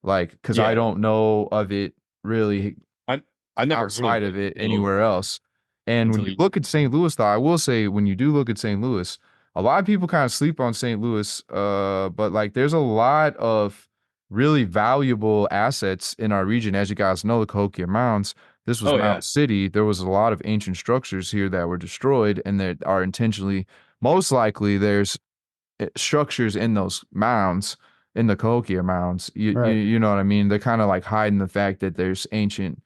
Like, because I Yeah. don't know of it really I never heard outside of it anywhere else. And when until you you. look at St. Louis, though, I will say when you do look at St. Louis, a lot of people kind of sleep on St. Louis, but like there's a lot of really valuable assets in our region. As you guys know, the Cahokia Mounds, this was Oh yeah. Mound City. There was a lot of ancient structures here that were destroyed and that are intentionally, most likely, there's structures in those mounds, in the Cahokia Mounds. Right. You know what I mean? They're kind of like hiding the fact that there's ancient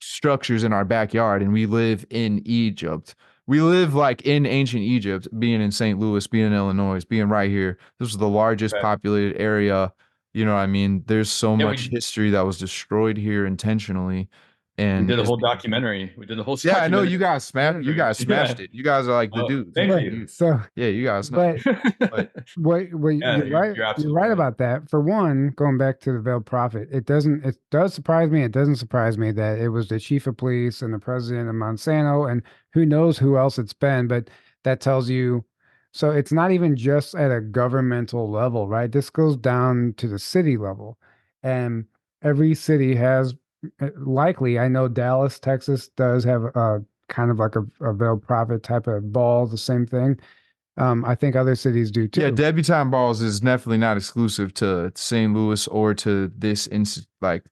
structures in our backyard, and we live in Egypt. we live like in ancient Egypt, being in St. Louis, being in Illinois, being right here. This was the largest Right. populated area. You know what I mean? There's so Yeah, much history that was destroyed here intentionally. we And did a it's whole documentary. We did a whole yeah, I know documentary. you guys Yeah. smashed it. You guys are like the Oh, dudes. thank But you. so, Yeah, you guys know. but But what Yeah, you're right. you're You're absolutely right right. about that. For one, going back to the veiled prophet, it does surprise me. It doesn't surprise me that it was the chief of police and the president of Monsanto and who knows who else it's been, but that tells you. So it's not even just at a governmental level, right? This goes down to the city level, and every city has likely. I know Dallas, Texas, does have a kind of like a veiled prophet type of ball, the same thing. I think other cities do yeah, too. debutante balls is definitely not exclusive to St. Louis or to this like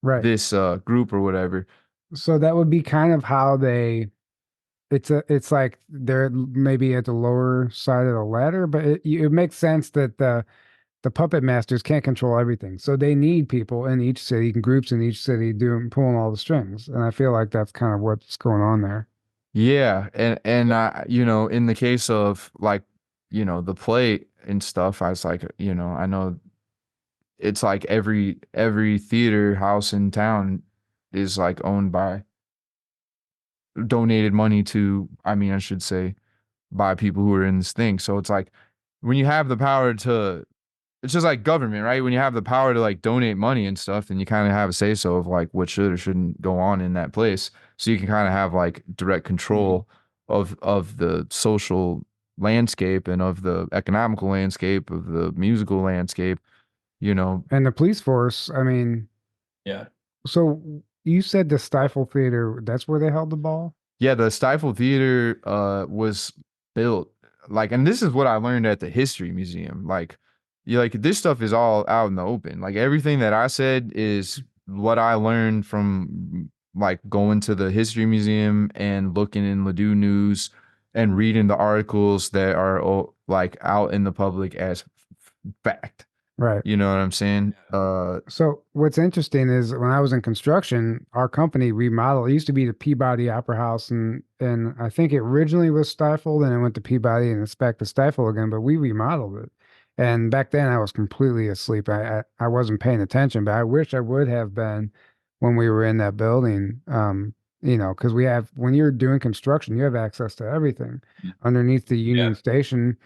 Right. this group or whatever. So that would be kind of how it's like they're maybe at the lower side of the ladder, but it makes sense that the puppet masters can't control everything. So they need people in each city, groups in each city doing pulling all the strings. And I feel like that's kind of what's going on there. Yeah, and I, you know, in the case of like, you know, the play and stuff, I was like, you know, I know it's like every theater house in town is like owned by donated money to, I mean, I should say by people who are in this thing. So it's like when you have the power to, it's just like government, right? When you have the power to like donate money and stuff, then you kind of have a say so of like what should or shouldn't go on in that place. So you can kind of have like direct control of the social landscape and of the economical landscape of the musical landscape, you know. And the police force, I mean, Yeah. so you said the Stifle Theater, that's where they held the ball? Yeah, the Stifle Theater was built like, and this is what I learned at the History Museum. Like, you like this stuff is all out in the open. Like everything that I said is what I learned from like going to the History Museum and looking in Ladue News and reading the articles that are like out in the public as fact. Right. You know what I'm saying? So what's interesting is when I was in construction, our company remodeled. It used to be the Peabody Opera House, and I think it originally was stifled, and it went to Peabody, and it's back to stifle again. But we remodeled it, and back then I was completely asleep. I wasn't paying attention, but I wish I would have been when we were in that building. You know, because we have when you're doing construction, you have access to everything underneath the Union Station.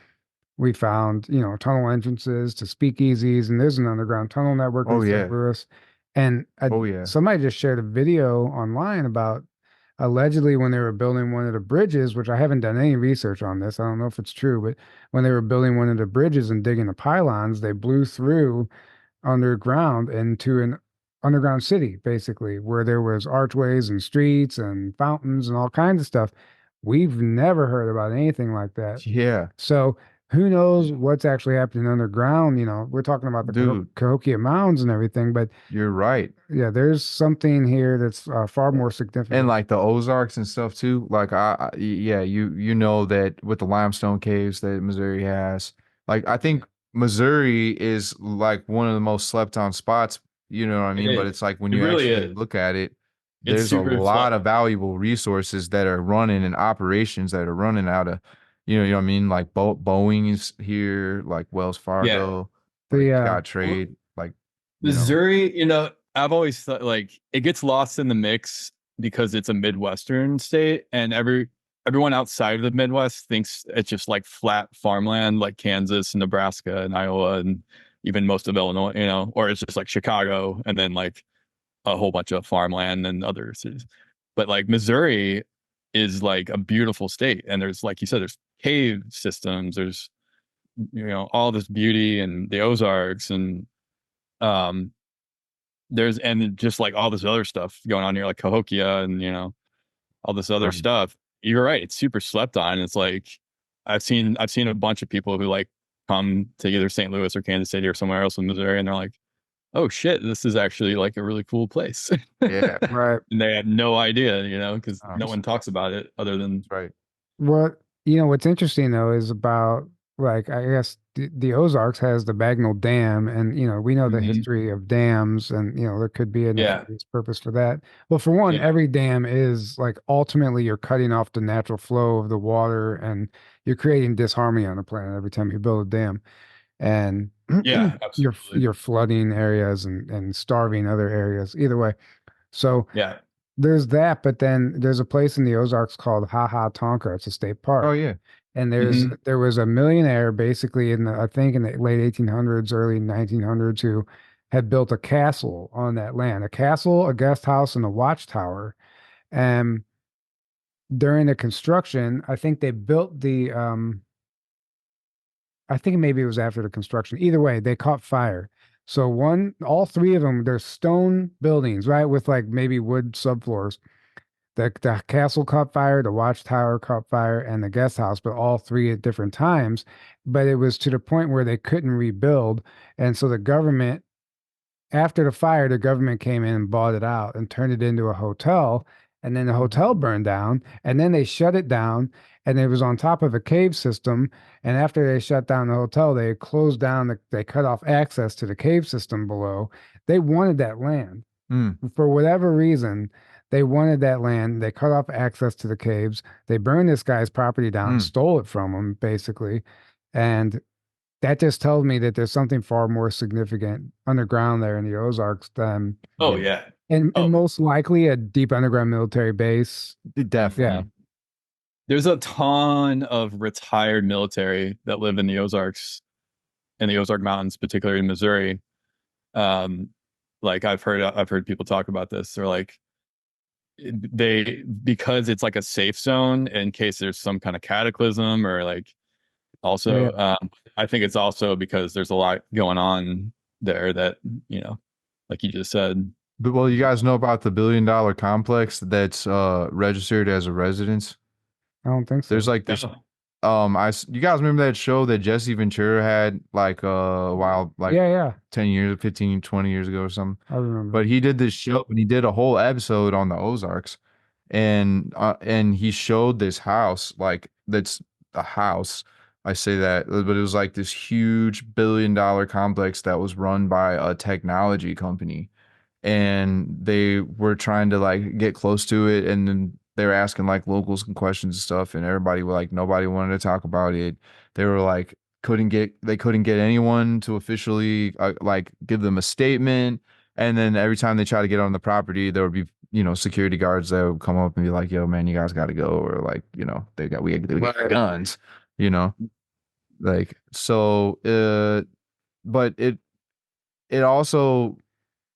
We found, you know, tunnel entrances to speakeasies, and there's an underground tunnel network in Oh St. yeah. Louis. And Oh yeah. somebody just shared a video online about allegedly when they were building one of the bridges, which I haven't done any research on this. I don't know if it's true, but when they were building one of the bridges and digging the pylons, they blew through underground into an underground city, basically, where there was archways and streets and fountains and all kinds of stuff. We've never heard about anything like that. Yeah. So who knows what's actually happening underground? You know, we're talking about the Dude, Cahokia Mounds and everything, but you're right. yeah, there's something here that's far more significant. And like the Ozarks and stuff too. Like yeah, you know that with the limestone caves that Missouri has. Like I think Missouri is like one of the most slept on spots, you know what I It mean? But is. it's like when It you really actually is. look at it, It's there's a super lot slept of on. valuable resources that are running and operations that are running out of, you know what I mean? Like Boeing is here, like Wells Yeah. Fargo, like The Scottrade, like, you know. Missouri, you know, I've always thought like it gets lost in the mix because it's a Midwestern state and everyone outside of the Midwest thinks it's just like flat farmland like Kansas and Nebraska and Iowa and even most of Illinois, you know, or it's just like Chicago and then like a whole bunch of farmland and other cities. But like Missouri is like a beautiful state and there's like you said there's cave systems, there's you know all this beauty and the Ozarks and um there's and just like all this other stuff going on here like Cahokia and you know all this other Right. stuff. You're right, it's super slept on. It's like I've seen a bunch of people who like come to either St. Louis or Kansas City or somewhere else in Missouri and they're like, oh shit, this is actually like a really cool place. Yeah. right. And they had no idea, you know, because no That's one talks about it other than right. What, you know, what's interesting though is about like I guess the Ozarks has the Bagnell Dam, and we know the Mhm. history of dams, and there could be a Yeah. nefarious purpose for that. Well, for one, Yeah. every dam is like ultimately you're cutting off the natural flow of the water, and you're creating disharmony on the planet every time you build a dam, and Yeah. you're Absolutely. flooding areas and starving other areas. Either way, so Yeah. there's that, but then there's a place in the Ozarks called Ha Ha Tonka. It's a state Oh park. yeah. And Hmm. there was a millionaire basically I think in the late 1800s, early 1900s, who had built a castle on that land, a castle, a guest house, and a watchtower. And during the construction, I think they built I think maybe it was after the construction. Either way, they caught fire. So all three of them, they're stone buildings, right, with like maybe wood subfloors. The castle caught fire, the watchtower caught fire, and the guest house, but all three at different times. But it was to the point where they couldn't rebuild. And so the government, after the fire, the government came in and bought it out and turned it into a hotel. And then the hotel burned down, and then they shut it down, and it was on top of a cave system. And after they shut down the hotel, they closed down, they cut off access to the cave system below. They wanted that land Mm, for whatever reason. They wanted that land. They cut off access to the caves. They burned this guy's property down, mm. stole it from him, basically. And that just tells me that there's something far more significant underground there in the Ozarks than, Oh Yeah, yeah. and Oh, most likely a deep underground military base. Yeah. definitely. there's a ton of retired military that live in the Ozarks, in the Ozark Mountains, particularly in Missouri. Um, like I've heard people talk about this. They're like they because it's like a safe zone in case there's some kind of cataclysm or like Yeah. also I think it's also because there's a lot going on there that, you know, like you just said. But well, you guys know about the $1 billion complex that's registered as a residence? I don't think There's so. like this you guys remember that show that Jesse Ventura had like a while, like Yeah, yeah. 10 years, 15, 20 years ago or something? I remember. But he did this show and he did a whole episode on the Ozarks, and he showed this house, like that's a house. I say that, but it was like this huge $1 billion complex that was run by a technology company, and they were trying to like get close to it, and then they were asking like locals some questions and stuff, and everybody were like nobody wanted to talk about it. They were like couldn't get anyone to officially like give them a statement, and then every time they try to get on the property there would be, security guards that would come up and be like, yo man, you guys got to go, or like, we got guns, you know like so but it also,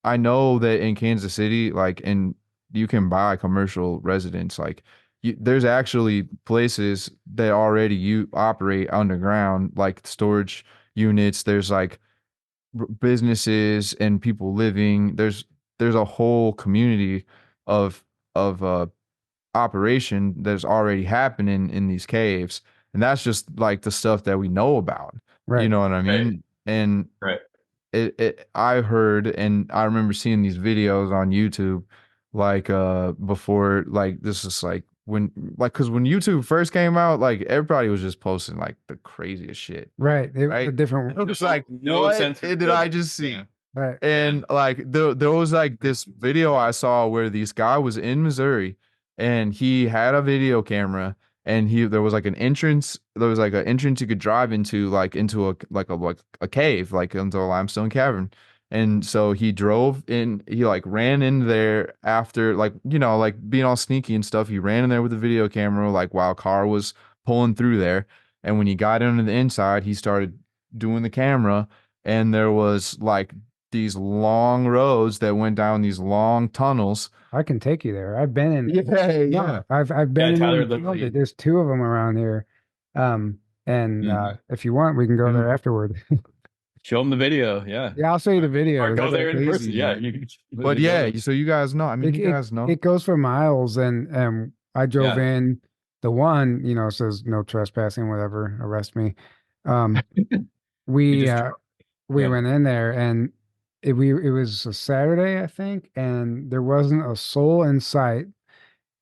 I know that in Kansas City, like, and you can buy commercial residence. Like, there's actually places that already you operate underground, like storage units. There's like businesses and people living. There's a whole community of of operation that's already happening in these caves, and that's just like the stuff that we know about. You Right. know what I Right. mean? And Right. I heard, and I remember seeing these videos on YouTube, like before, like this is like when, like, because when YouTube first came out, like everybody was just posting like the craziest shit, Right. It was a right? different. It was like, No what censorship. did I just see? Yeah. Right. And like there was like this video I saw where this guy was in Missouri and he had a video camera, and there was like an entrance, you could drive into, like into a cave, like into a limestone cavern. And so he drove in, he like ran in there after, like, like being all sneaky and stuff. He ran in there with the video camera, like while a car was pulling through there. And when he got into the inside, he started doing the camera, and there was like these long roads that went down these long tunnels. I can take you there. I've been in. Yeah, No, yeah. I've been Yeah, in Tyler them. looked like. There's two of them around here. And Mhm. if you want, we can go Yeah. there afterward. Show them the video. Yeah. Yeah, I'll show you the Or videos. go there in Crazy, person. Yeah. man. You can But completely go yeah, there. so you guys know. I mean, It you it guys know. it goes for miles, and I drove Yeah. in. The one, says no trespassing, whatever, arrest me. Um, You we just. uh we Yeah. went in there, and it was a Saturday, I think, and there wasn't a soul in sight,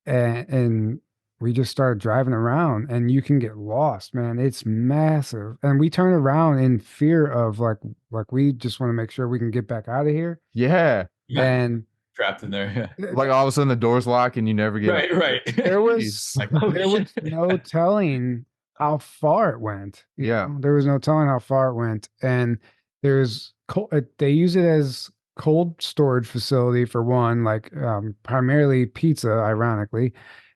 and we just started driving around, and you can get lost, man. It's massive. And we turn around in fear of like we just want to make sure we can get back out of here. Yeah. And trapped in there. Yeah. Like all of a sudden the doors lock and you never get Right, out. right. There was like, oh, there was no telling how far it went. Yeah. There was no telling how far it went. And there's they use it as cold storage facility for one, like primarily pizza, ironically.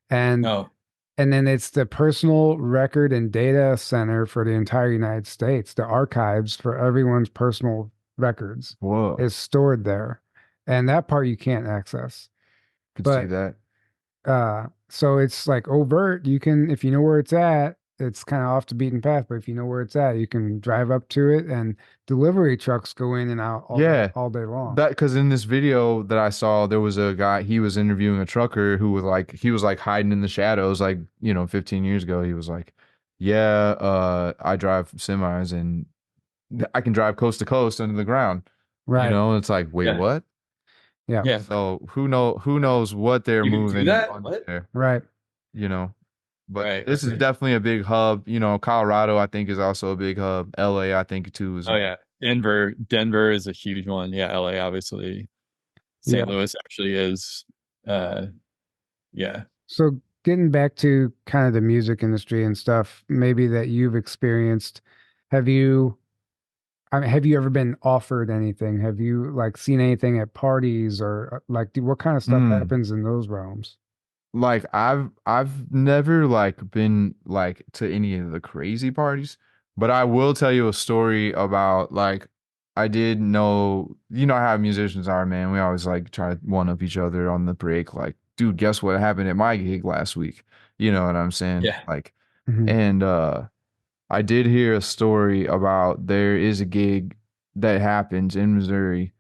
And no. and then it's the personal record and data center for the entire United States. The archives for everyone's personal records Whoa. is stored there. And that part you can't access. Could But see that. so it's like overt. You can, if you know where it's at, it's kind of off the beaten path, but if you know where it's at, you can drive up to it, and delivery trucks go in and out all day long. That because in this video that I saw, there was a guy, he was interviewing a trucker who was like, he was like hiding in the shadows, like, 15 years ago. He was like, yeah, I drive semis and I can drive coast to coast under the ground. Right. It's like, wait, Yeah. what? Yeah. So who knows what they're moving what? there. Right. But right, this is definitely a big hub. Colorado, I think, is also a big hub. LA, I think, too. Oh yeah. Denver is a huge one. Yeah, LA obviously. St. Louis actually is yeah. So getting back to kind of the music industry and stuff, maybe that you've experienced, have you ever been offered anything? Have you like seen anything at parties, or like what kind of stuff happens in those realms? Like I've never like been like to any of the crazy parties, but I will tell you a story about like I did know, how musicians are, man. We always like try to one up each other on the break. Like, dude, guess what happened at my gig last week? You know what I'm saying? Yeah. Like, Mhm. and I did hear a story about there is a gig that happens in Missouri,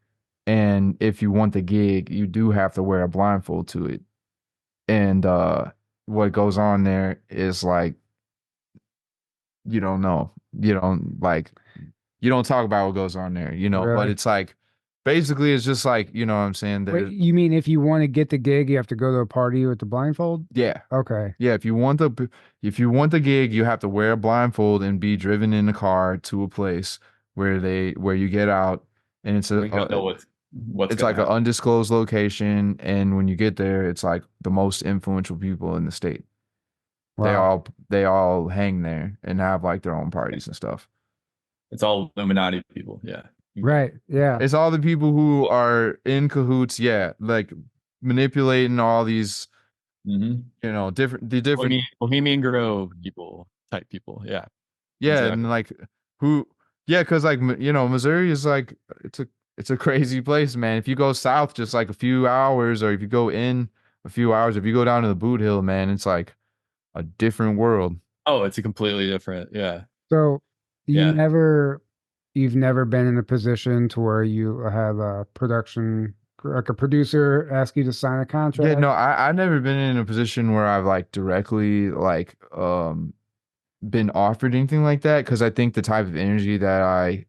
and if you want the gig, you do have to wear a blindfold to it. And what goes on there is like you don't know. You don't talk about what goes on there, but Really? it's like basically it's just like, what I'm saying? Wait, you mean if you want to get the gig, you have to go to a party with the blindfold? Yeah. Okay. Yeah, if you want the gig, you have to wear a blindfold and be driven in a car to a place where you get out, and it's We don't know what's it's like an undisclosed location, and when you get there, it's like the most influential people in the state. Wow. They all hang there and have like their own parties and stuff. It's all Illuminati people. Yeah. Right. Yeah. It's all the people who are in cahoots, like manipulating all these, different Bohemian Grove type people. Yeah. Yeah, Exactly. and like because like Missouri is like it's a crazy place, man. If you go south just like a few hours, or if you go in a few hours, if you go down to the Boot Hill, man, it's like a different world. Oh, it's a completely different. Yeah. So Yeah. you've never been in a position to where you have a production, like a producer ask you to sign a contract? Yeah, no, I've never been in a position where I've like directly like been offered anything like that, because I think the type of energy that I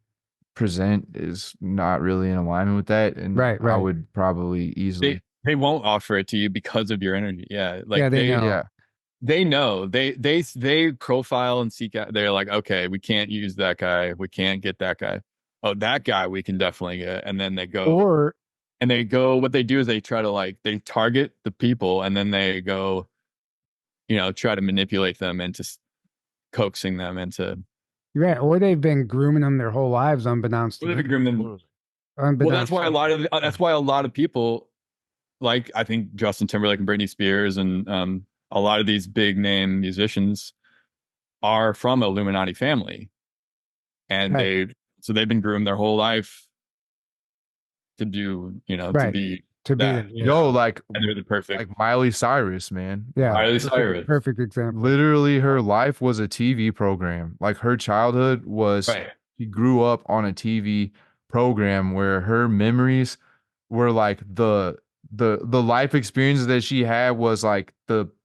present is not really in alignment with that, and Right. I would probably easily They won't offer it to you because of your energy. Yeah. Like Yeah, they know. yeah. They know. They profile and seek out. They're like, okay, we can't use that guy. We can't get that guy. Oh, that guy we can definitely get. And then they go what they do is they try to they target the people, and then they go, try to manipulate them into coaxing them into. Right. Or they've been grooming them their whole lives, unbeknownst to them. Well, that's why a lot of people, like I think Justin Timberlake and Britney Spears and a lot of these big name musicians are from Illuminati family, and Right. they've been groomed their whole life to do, Right. to be that. And they're the perfect, like Miley Cyrus, man. Yeah. Miley Cyrus. Perfect example. Literally, her life was a TV program. Like her childhood was, right. She grew up on a TV program where her memories were like the life experiences that she had was like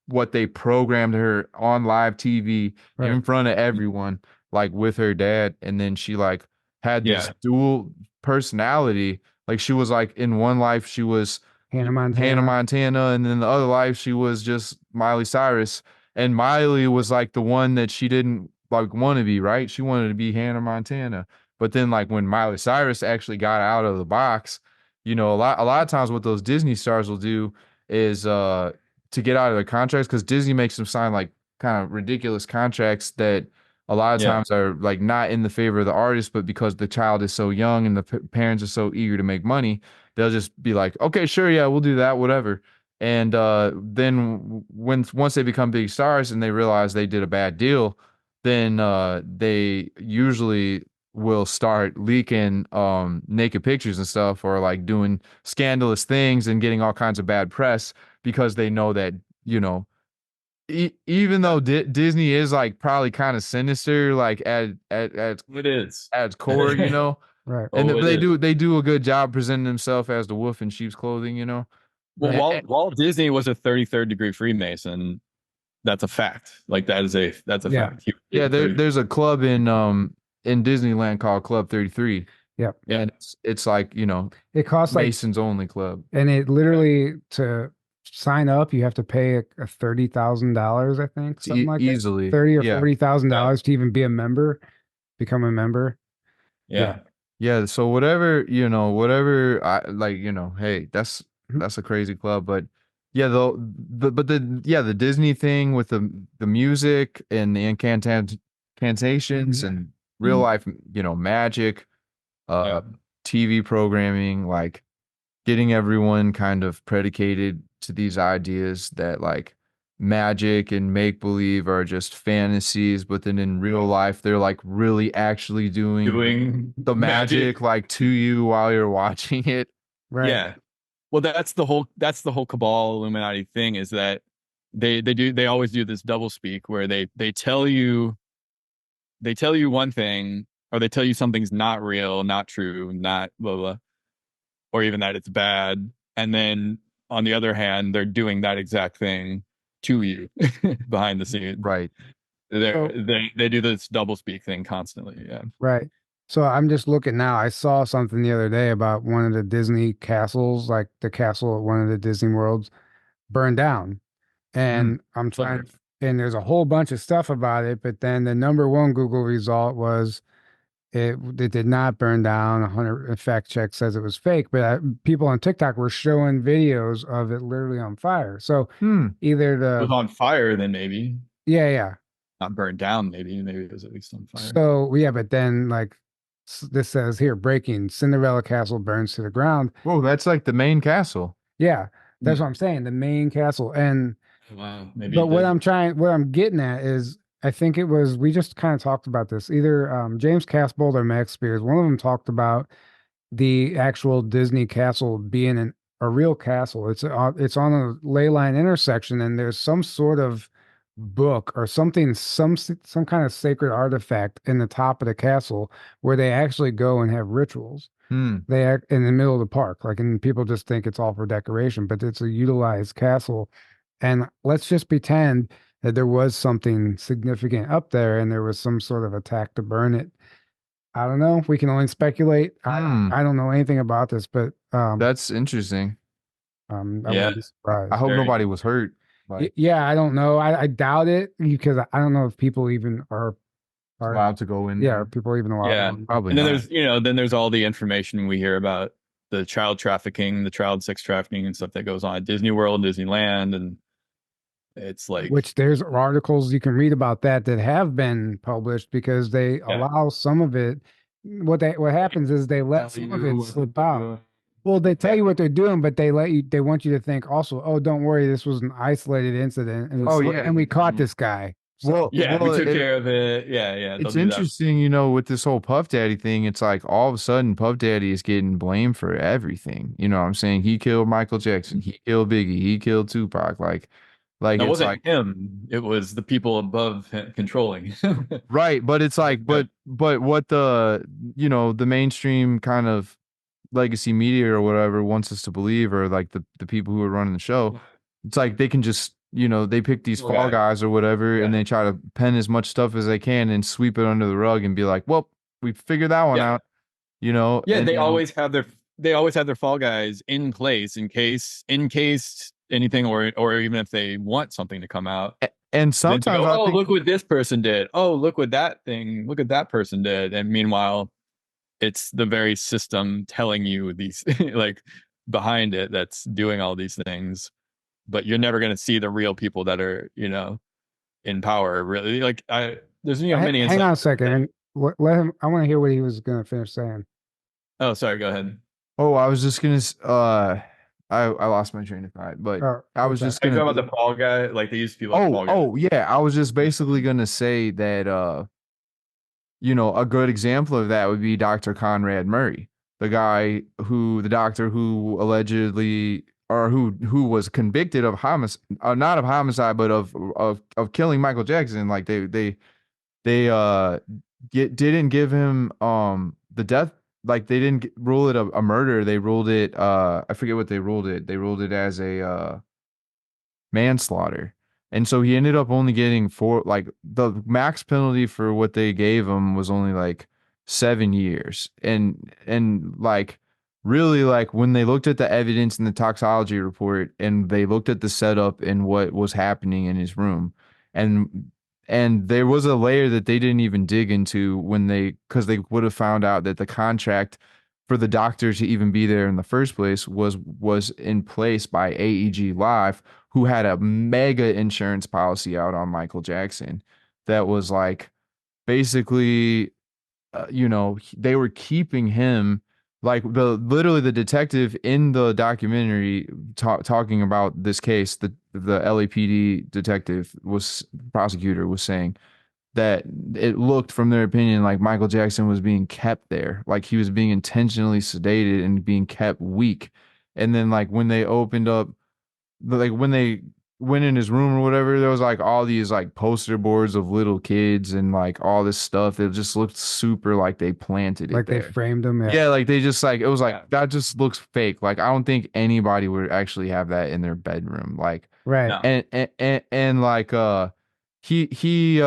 what they programmed her on live TV in front of everyone, like with her dad. And then she like had this dual personality. Like she was like in one life she was Hannah Montana, and then the other life she was just Miley Cyrus. and Miley was like the one that she didn't like want to be, right? She wanted to be Hannah Montana. But then like when Miley Cyrus actually got out of the box, you know, a lot of times what those Disney stars will do is to get out of their contracts, because Disney makes them sign like kind of ridiculous contracts that a lot of Yeah. times are like not in the favor of the artist, but because the child is so young and the parents are so eager to make money, they'll just be like, okay, sure, yeah, we'll do that, whatever. And then once they become big stars and they realize they did a bad deal, then they usually will start leaking naked pictures and stuff, or like doing scandalous things and getting all kinds of bad press, because they know that, you know, even though Disney is like probably kind of sinister, like at It is. at its core, you know, Right. and Oh, it they is. do a good job presenting themselves as the wolf in sheep's clothing, you know. Well, Right. Walt Disney was a 33rd degree Freemason. That's a fact. Like that's a Yeah. fact. He Yeah, was 30. there's a club in Disneyland called Club 33. Yep. Yeah. And it's like, you know, It costs like, Masons only club. and it literally to sign up, you have to pay a $30,000, I think, something like that. Easily. 30 or Yeah. $40,000 to even be a member, become a member. Yeah. Yeah, so whatever, you know, whatever I like, you know, hey, Mhm. that's a crazy club, but yeah, the Disney thing with the music and the incantations Mhm. and real life, you know, magic, Yeah. TV programming, like getting everyone kind of predicated to these ideas that like magic and make believe are just fantasies, but then in real life they're like really actually doing the magic like to you while you're watching it. Right. Yeah. Well, that's the whole cabal Illuminati thing, is that they always do this double speak where they tell you one thing, or they tell you something's not real, not true, not blah blah, or even that it's bad, and then on the other hand they're doing that exact thing to you behind the scenes. Right. So, They do this double speak thing constantly. Yeah. right. So I'm just looking now. I saw something the other day about one of the Disney castles, like the castle at one of the Disney worlds burned down. Mm. And I'm trying, and there's a whole bunch of stuff about it, but then the number one Google result was it did not burn down. 100 fact check says it was fake, but people on TikTok were showing videos of it literally on fire. So Hmm. either It was the on fire, then maybe yeah. not burned down. Maybe it was at least on fire. So yeah, but then like this says here, breaking Cinderella Castle burns to the ground. Whoa, that's like the main castle. Yeah, that's what I'm saying. The main castle. And Wow. Maybe. but what I'm getting at is, I think it was, we just kind of talked about this. Either James Casbolt or Max Spears, one of them talked about the actual Disney castle being a real castle. It's on a ley line intersection, and there's some sort of book or something, some kind of sacred artifact in the top of the castle where they actually go and have rituals. Hmm. They act in the middle of the park, like, and people just think it's all for decoration, but it's a utilized castle. And let's just pretend that there was something significant up there and there was some sort of attack to burn it. I don't know. We can only speculate. Hmm. I don't know anything about this, but That's interesting. I Yeah. wouldn't be surprised. I hope Very- nobody was hurt. Like, Yeah, I don't know. I doubt it, because I don't know if people even are allowed to go in yeah, there. are people even allowed? Yeah. Probably And then not. there's all the information we hear about the child trafficking, the child sex trafficking and stuff that goes on at Disney World, Disneyland, and it's like, Which there's articles you can read about that have been published, because they Yeah. allow some of it. What happens is they let some of it slip out. Well, they tell you what they're doing, but they want you to think also, oh, don't worry, this was an isolated incident, and Oh, yeah. and we caught this guy. Well, yeah, well, we took care of it. Yeah. they'll it's do that. interesting, you know, with this whole Puff Daddy thing. It's like all of a sudden Puff Daddy is getting blamed for everything. You know what I'm saying? He killed Michael Jackson. He killed Biggie. He killed Tupac. Like It it's wasn't like him. It was the people above him controlling. right, but it's like, but what the, you know, the mainstream kind of legacy media or whatever wants us to believe, or like the people who are running the show, it's like they can just, you know, they pick these fall guys or whatever, and they try to pen as much stuff as they can and sweep it under the rug and be like, well, we figured that one out, you know. Yeah, and they then, always have their fall guys in place in case anything, or even if they want something to come out. And Then to sometimes go, I oh, think, look what this person did. Oh, look what that thing, look what that person did. And meanwhile, it's the very system telling you these like behind it that's doing all these things. But you're never going to see the real people that are, in power. Really, like there's many Hang on a insights. second. And let him. I want to hear what he was going to finish saying. Oh, sorry. Go ahead. oh, I was just gonna, I lost my train of thought, but Oh, I was what's that? just Are you gonna, talking about the fall guy? Like they used to be like oh, fall guys. oh, yeah, I was just basically gonna say that, a good example of that would be Dr. Conrad Murray, the doctor who allegedly, or who was convicted of homicide, not of homicide, but of killing Michael Jackson. Like they didn't give him the death, like they didn't rule it a murder. They ruled it, I forget what they ruled it. They ruled it as a manslaughter. And so he ended up only getting four, like the max penalty for what they gave him was only like 7 years. And like really, like when they looked at the evidence in the toxology report and they looked at the setup and what was happening in his room, and there was a layer that they didn't even dig into when because they would have found out that the contract for the doctor to even be there in the first place was in place by AEG Live, who had a mega insurance policy out on Michael Jackson that was like basically, they were keeping him, like literally the detective in the documentary talking about this case, the LAPD detective prosecutor was saying that it looked from their opinion like Michael Jackson was being kept there, like he was being intentionally sedated and being kept weak. And then like when they opened up, like when they went in his room or whatever, there was like all these like poster boards of little kids and like all this stuff. It just looked super like they planted it Like they there. framed him. Yeah. Yeah, like they just like, it was like Yeah. that just looks fake. Like I don't think anybody would actually have that in their bedroom. Like, Right. No. and like he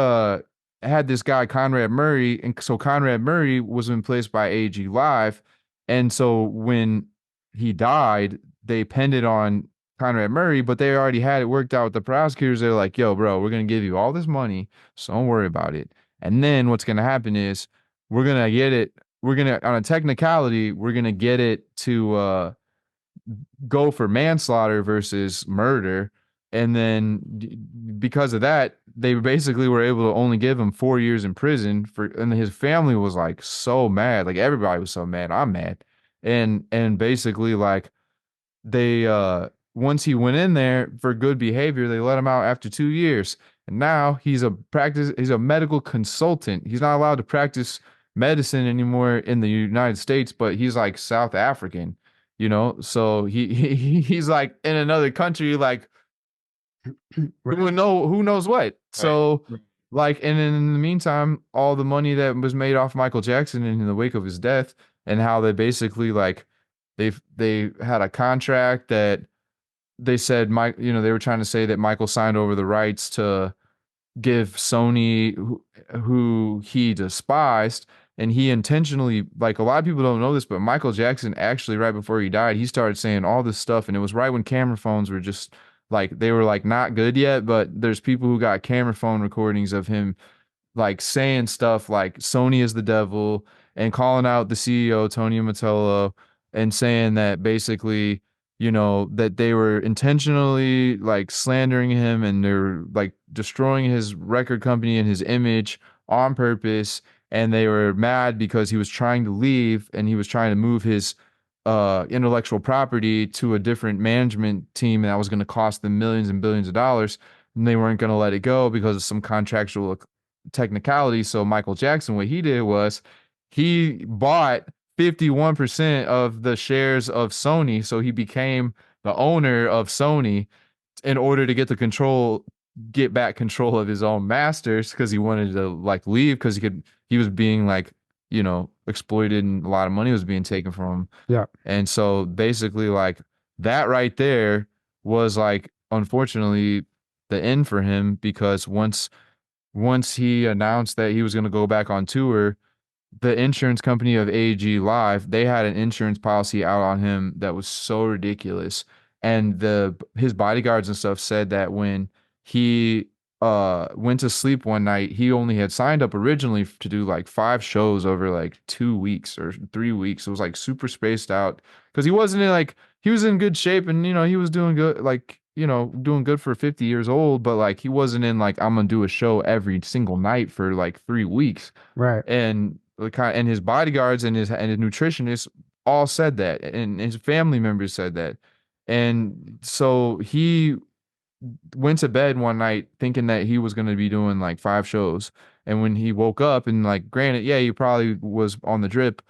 had this guy Conrad Murray, and so Conrad Murray was in place by AG Live, and so when he died, they pinned it on Conrad Murray, but they already had it worked out with the prosecutors. They're like, "Yo, bro, we're gonna give you all this money, so don't worry about it." And then what's gonna happen is we're gonna get it. We're gonna, on a technicality, we're gonna get it to go for manslaughter versus murder. And then because of that, they basically were able to only give him 4 years in prison and his family was like so mad. Like everybody was so mad. I'm mad. And basically like they once he went in there for good behavior, they let him out after 2 years. And now he's a medical consultant. He's not allowed to practice medicine anymore in the United States, but he's like South African, so he's like in another country, like who knows what. So Right. like, and then in the meantime, all the money that was made off Michael Jackson in the wake of his death, and how they basically like they had a contract that they said Mike, they were trying to say that Michael signed over the rights to give Sony, who he despised, and he intentionally, like a lot of people don't know this, but Michael Jackson actually, right before he died, he started saying all this stuff, and it was right when camera phones were just like, they were like not good yet, but there's people who got camera phone recordings of him like saying stuff like Sony is the devil, and calling out the CEO Tony Mottola, and saying that basically, that they were intentionally like slandering him, and they're like destroying his record company and his image on purpose. And they were mad because he was trying to leave and he was trying to move his intellectual property to a different management team, and that was going to cost them millions and billions of dollars, and they weren't going to let it go because of some contractual technicality. So Michael Jackson, what he did was he bought 51% of the shares of Sony. So he became the owner of Sony in order to get back control of his own masters, because he wanted to like leave because he was being like, exploited, and a lot of money was being taken from him. Yeah. And so basically like that right there was like, unfortunately, the end for him, because once he announced that he was going to go back on tour, the insurance company of AG Live, they had an insurance policy out on him that was so ridiculous. And his bodyguards and stuff said that when he went to sleep one night. He only had signed up originally to do like 5 shows over like 2 weeks or 3 weeks. It was like super spaced out because he wasn't in like he was in good shape and he was doing good, like doing good for 50 years old, but like he wasn't in like I'm gonna do a show every single night for like 3 weeks. Right. And and his bodyguards and his nutritionists all said that, and his family members said that. And so he went to bed one night thinking that he was going to be doing like 5 shows. And when he woke up, and like, granted, yeah, he probably was on the drip.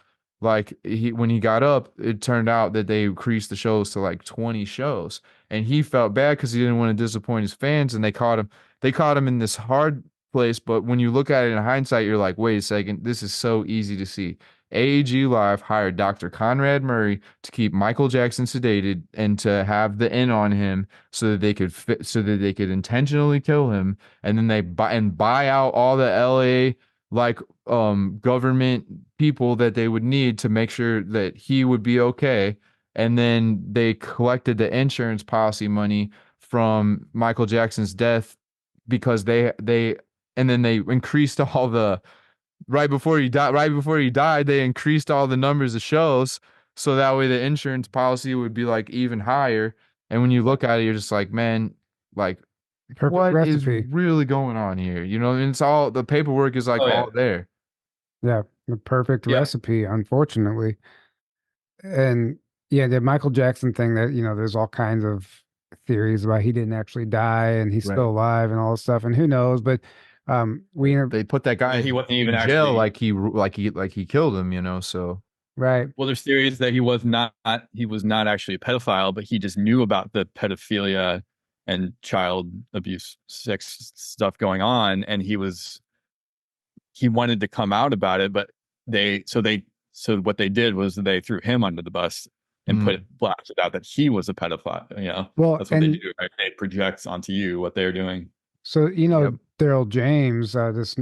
Like when he got up, it turned out that they increased the shows to like 20 shows. And he felt bad because he didn't want to disappoint his fans. And they caught him in this hard place. But when you look at it in hindsight, you're like, wait a second, this is so easy to see. AEG Live hired Dr. Conrad Murray to keep Michael Jackson sedated and to have the in on him so that they could intentionally kill him, and then they buy out all the LA like government people that they would need to make sure that he would be okay. And then they collected the insurance policy money from Michael Jackson's death because they and then they increased all the right before he died, they increased all the numbers of shows so that way the insurance policy would be like even higher. And when you look at it, you're just like, man, like Perfect what recipe. is really going on here? And it's all the paperwork is like all there. Yeah, the perfect recipe, unfortunately. And yeah, the Michael Jackson thing that, there's all kinds of theories about he didn't actually die and he's still alive and all this stuff. And who knows, but they put that guy he wasn't even in jail actually, like he killed him, so right. Well, there's theories that he was not actually a pedophile, but he just knew about the pedophilia and child abuse sex stuff going on, and he wanted to come out about it, but so what they did was they threw him under the bus and blasted out that he was a pedophile. Well, that's what they do, right? They project onto you what they're doing. So, Daryl James, this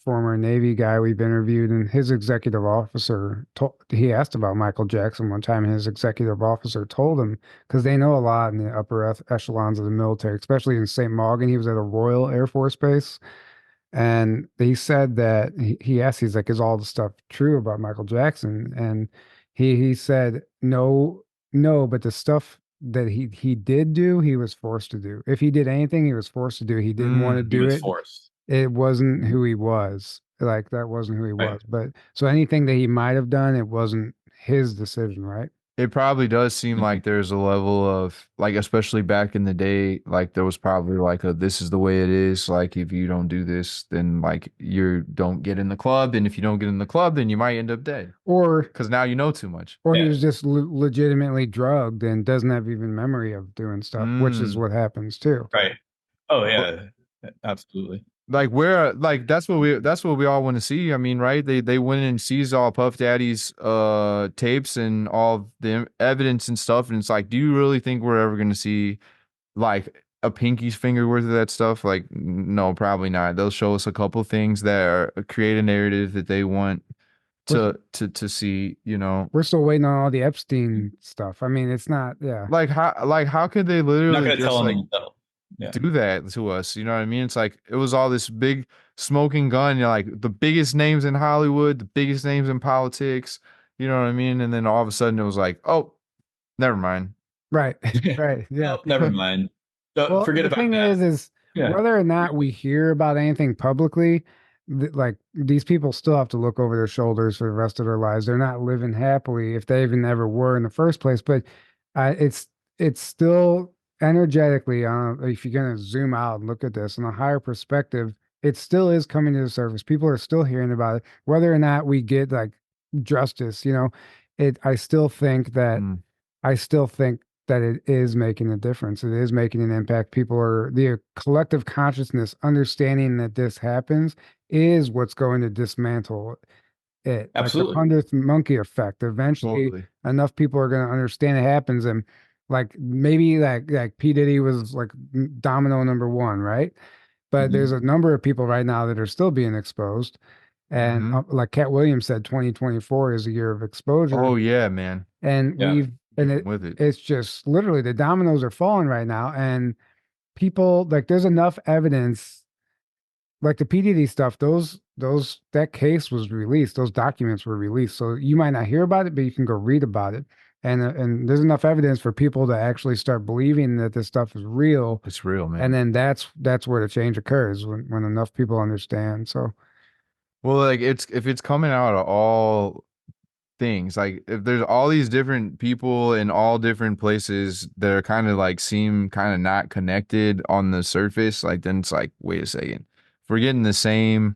former Navy guy we've interviewed, and his executive officer, he asked about Michael Jackson one time, and his executive officer told him, because they know a lot in the upper echelons of the military, especially in St. Maughan. He was at a Royal Air Force Base. And he said that he asked, he's like, is all the stuff true about Michael Jackson? And he said, no, but the stuff that he did do, he was forced to do. If he did anything, he was forced to do. He didn't want to do it. Forced. It wasn't who he was. Like that wasn't who he was. But so anything that he might have done, it wasn't his decision, right? It probably does seem like there's a level of like, especially back in the day, like there was probably like this is the way it is. Like if you don't do this, then like you don't get in the club, and if you don't get in the club, then you might end up dead. Or because now you know too much. Or he was just legitimately drugged and doesn't have even memory of doing stuff, which is what happens too. Right. Oh yeah, absolutely. Like that's what we all want to see. I mean, right? They went and seized all Puff Daddy's tapes and all the evidence and stuff, and it's like, do you really think we're ever gonna see like a pinky's finger worth of that stuff? Like, no, probably not. They'll show us a couple things that create a narrative that they want to see. We're still waiting on all the Epstein stuff. I mean, it's not, like how could they literally just like do that to us? You know what I mean? It's like it was all this big smoking gun, like the biggest names in Hollywood, the biggest names in politics, you know what I mean? And then all of a sudden it was like, oh, never mind. Right. Right. Yeah. Never mind. Well, forget about that. The thing is whether or not we hear about anything publicly, like these people still have to look over their shoulders for the rest of their lives. They're not living happily if they even ever were in the first place. But it's still energetically, if you're going to zoom out and look at this in a higher perspective, it still is coming to the surface. People are still hearing about it, whether or not we get like justice. I still think that it is making a difference. It is making an impact. The collective consciousness understanding that this happens is what's going to dismantle it. Absolutely. Like the 100th monkey effect. Eventually, enough people are going to understand it happens. And like maybe like P. Diddy was like domino number one, right? But there's a number of people right now that are still being exposed. And like Cat Williams said, 2024 is a year of exposure. Oh yeah, man. And it's just literally the dominoes are falling right now. And people, like, there's enough evidence like the PDD stuff, that case was released, those documents were released. So you might not hear about it, but you can go read about it. And there's enough evidence for people to actually start believing that this stuff is real. It's real, man. And then that's where the change occurs when enough people understand. So well, like if it's coming out of all things, like if there's all these different people in all different places that are kind of like seem kind of not connected on the surface, like then it's like, wait a second, if we're getting the same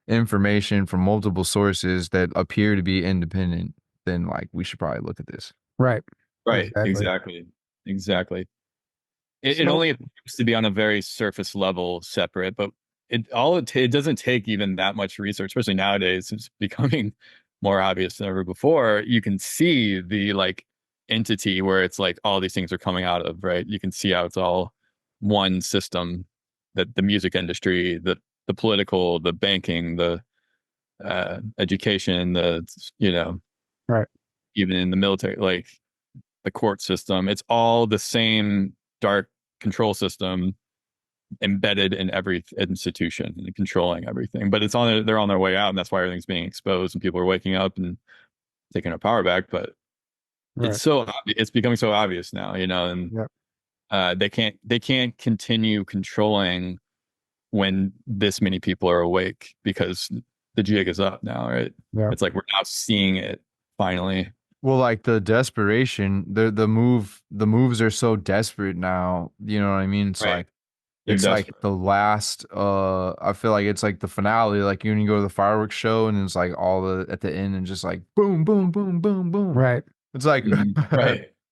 information from multiple sources that appear to be independent, then like we should probably look at this. right. Right. Exactly. It only appears to be on a very surface level separate, but it doesn't take even that much research, especially nowadays. It's becoming more obvious than ever before. You can see the like entity where it's like all these things are coming out of, right? You can see how it's all one system, that the music industry, the political, the banking, the education, right. even in the military, like the court system, it's all the same dark control system embedded in every institution and controlling everything. But they're on their way out, and that's why everything's being exposed and people are waking up and taking their power back. But it's it's becoming so obvious now, and they can't continue controlling when this many people are awake, because the jig is up now, right? It's like we're now seeing it finally. Well, like the desperation, the moves are so desperate now. You know what I mean? It's like it's like the last. I feel like it's like the finale. Like when you go to the fireworks show, and it's like all the at the end, and just like boom, boom, boom, boom, boom. Right. It's like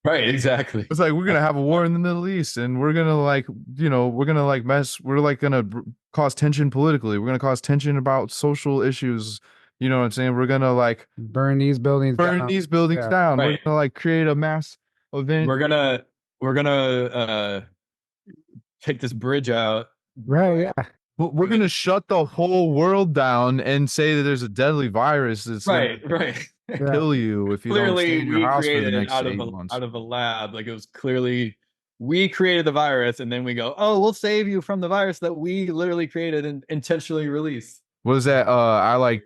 right, exactly. It's like we're gonna have a war in the Middle East, and we're gonna like we're gonna like we're like gonna cause tension politically. We're gonna cause tension about social issues. You know what I'm saying? We're gonna like burn these buildings down. Right. We're gonna like create a mass event. We're gonna take this bridge out. Right. Yeah. We're gonna shut the whole world down and say that there's a deadly virus that's right. kill you if you clearly don't stay in your house for the next out 8 months. Out of a lab. Like it was clearly we created the virus, and then we go, oh, we'll save you from the virus that we literally created and intentionally released. What is that? I like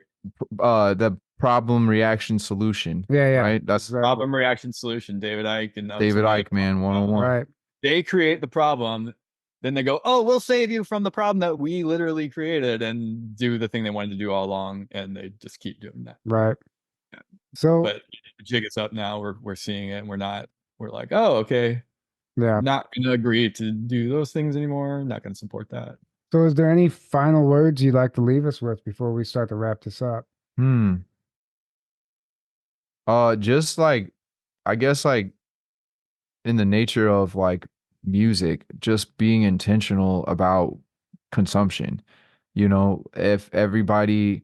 the problem reaction solution. Yeah. Right. That's problem reaction solution. David Icke and David Icke, man, 101. Right. They create the problem. Then they go, oh, we'll save you from the problem that we literally created, and do the thing they wanted to do all along. And they just keep doing that. Right. Yeah. So, but the jig is up now. We're seeing it, and we're like, oh, okay. Yeah. Not going to agree to do those things anymore. Not going to support that. So is there any final words you'd like to leave us with before we start to wrap this up? Just like, I guess like in the nature of like music, just being intentional about consumption. If everybody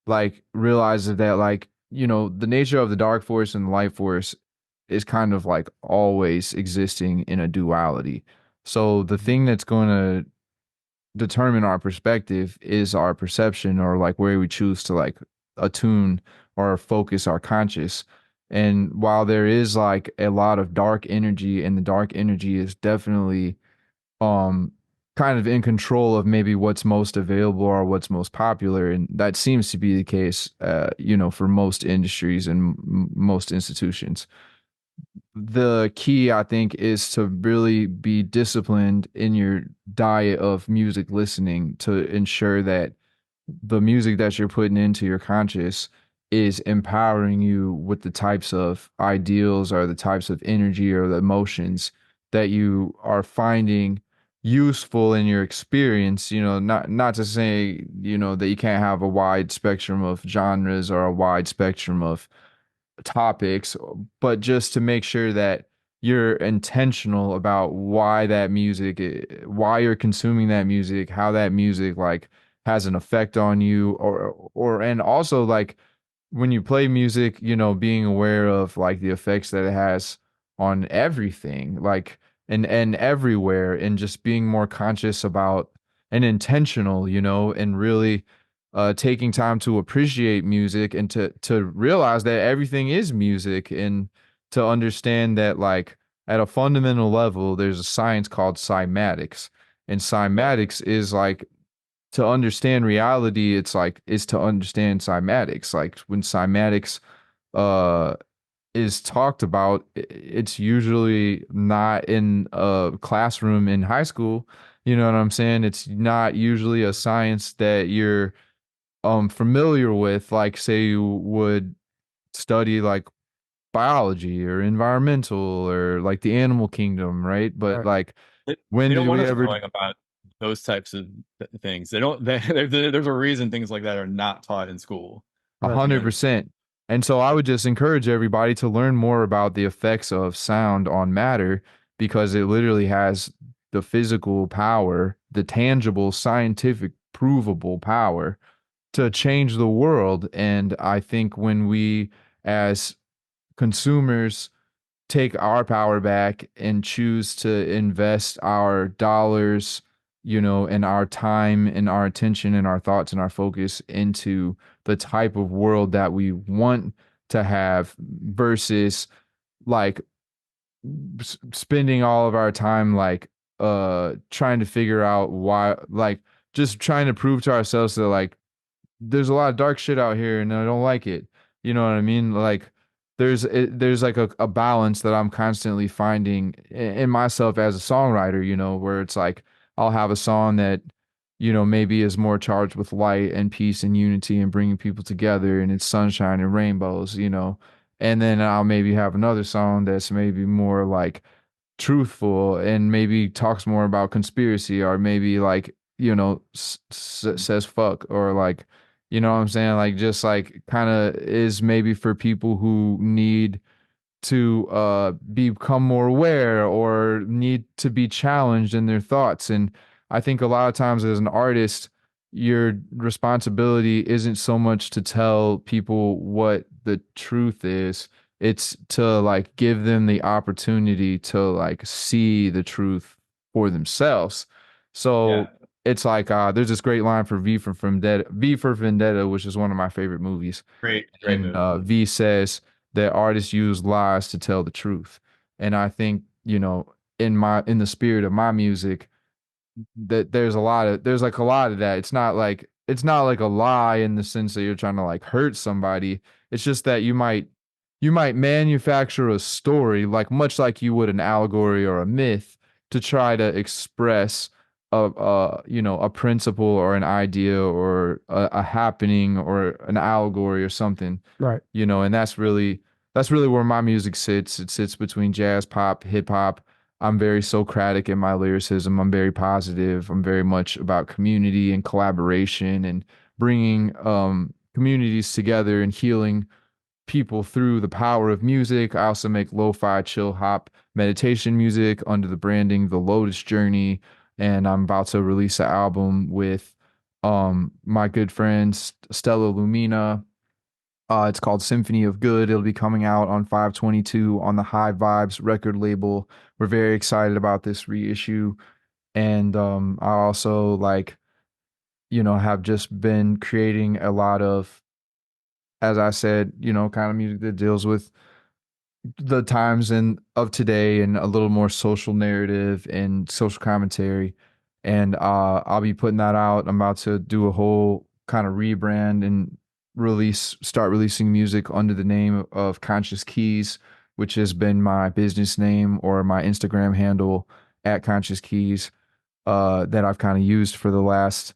like realizes that like, the nature of the dark force and the light force is kind of like always existing in a duality. So the thing that's going to determine our perspective is our perception, or like where we choose to like attune or focus our conscious. And while there is like a lot of dark energy, and the dark energy is definitely kind of in control of maybe what's most available or what's most popular, and that seems to be the case for most industries and most institutions. The key, I think, is to really be disciplined in your diet of music listening to ensure that the music that you're putting into your conscious is empowering you with the types of ideals or the types of energy or the emotions that you are finding useful in your experience. Not to say that you can't have a wide spectrum of genres or a wide spectrum of topics, but just to make sure that you're intentional about why you're consuming that music, how that music like has an effect on you, and also like when you play music, being aware of like the effects that it has on everything, like and everywhere, and just being more conscious about and intentional, and really taking time to appreciate music, and to realize that everything is music, and to understand that like at a fundamental level there's a science called cymatics, and cymatics is like to understand reality, it's like is to understand cymatics. Like when cymatics uh is talked about, it's usually not in a classroom in high school. You know what I'm saying? It's not usually a science that you're familiar with, like say you would study like biology or environmental or like the animal kingdom, right? But Right. like They when don't did want we us ever knowing about those types of things. They don't. There's a reason things like that are not taught in school. a Right. hundred Because percent. And so I would just encourage everybody to learn more about the effects of sound on matter because it literally has the physical power, the tangible, scientific, provable power to change the world. And I think when we as consumers take our power back and choose to invest our dollars, you know, and our time and our attention and our thoughts and our focus into the type of world that we want to have versus like spending all of our time like trying to figure out why, like just trying to prove to ourselves that like there's a lot of dark shit out here and I don't like it. You know what I mean? Like there's like a balance that I'm constantly finding in myself as a songwriter, you know, where it's like I'll have a song that, you know, maybe is more charged with light and peace and unity and bringing people together and it's sunshine and rainbows, you know. And then I'll maybe have another song that's maybe more like truthful and maybe talks more about conspiracy or maybe like you know says fuck or like you know what I'm saying like just like kind of is maybe for people who need to become more aware or need to be challenged in their thoughts. And I think a lot of times as an artist, your responsibility isn't so much to tell people what the truth is, it's to like give them the opportunity to like see the truth for themselves. yeah, So it's like there's this great line for V for Vendetta, which is one of my favorite movies. great And movie. V says that artists use lies to tell the truth. And I think, you know, in the spirit of my music, that there's like a lot of that. It's not like a lie in the sense that you're trying to like hurt somebody. It's just that you might manufacture a story like much like you would an allegory or a myth to try to express a you know a principle or an idea or a happening or an allegory or something, Right. you know. And that's really where my music sits. It sits between jazz, pop, hip hop. I'm very Socratic in my lyricism. I'm very positive. I'm very much about community and collaboration and bringing communities together and healing people through the power of music. I also make lo-fi chill hop meditation music under the branding The Lotus Journey, and I'm about to release an album with my good friend Stella Lumina. It's called Symphony of Good. It'll be coming out on 5/22 on the High Vibes record label. We're very excited about this reissue. And I also like, you know, have just been creating a lot of, as I said, you know, kind of music that deals with the times and of today and a little more social narrative and social commentary. And I'll be putting that out. I'm about to do a whole kind of rebrand and start releasing music under the name of Conscious Keys, which has been my business name or my Instagram handle at Conscious Keys, that I've kind of used for the last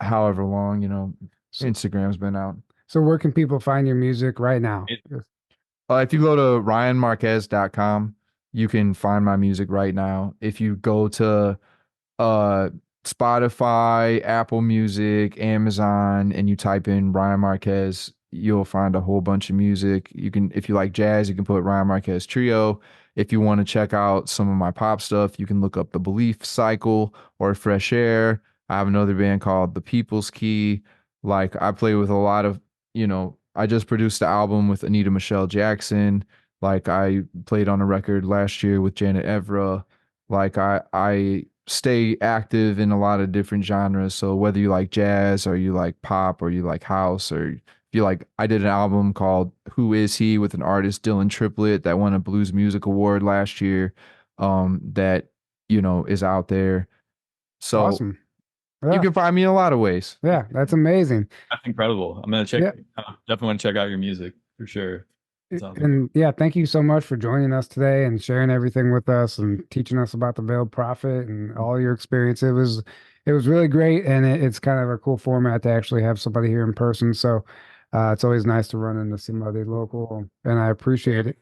however long, you know, So, Instagram's been out. so where can people find your music right now? It, If you go to ryanmarquez.com, you can find my music right now. If you go to uh Spotify, Apple Music, Amazon, and you type in Ryan Marquez, you'll find a whole bunch of music. You can, if you like jazz, you can put Ryan Marquez Trio. If you want to check out some of my pop stuff, you can look up The Belief Cycle or Fresh Air. I have another band called The People's Key. Like I play with a lot of, you know, I just produced the album with Anita Michelle Jackson. Like I played on a record last year with Janet Evra. Like I stay active in a lot of different genres. So whether you like jazz or you like pop or you like house or if you like, I did an album called Who Is He with an artist, Dylan Triplett, that won a Blues Music Award last year. That, you know, is out there. So Awesome. You can find me in a lot of ways. Yeah, that's amazing. That's incredible. I'm gonna check. Definitely want to check out your music for sure. And yeah, thank you so much for joining us today and sharing everything with us and teaching us about the Veiled Prophet and all your experience. It was really great, and it's kind of a cool format to actually have somebody here in person. So it's always nice to run into somebody local, and I appreciate it.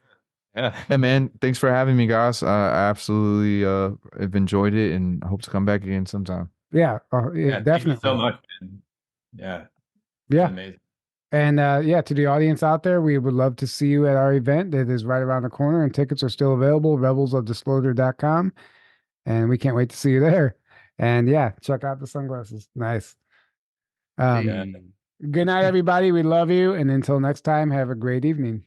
Yeah, man. Thanks for having me, guys. I absolutely have enjoyed it, and hope to come back again sometime. Yeah, definitely. Thank you so much, man. Yeah, amazing. And to the audience out there, we would love to see you at our event. It is right around the corner, and tickets are still available, rebelsofdisclosure.com. And we can't wait to see you there. And yeah, check out the sunglasses. Nice. Good night, everybody. We love you. And until next time, have a great evening.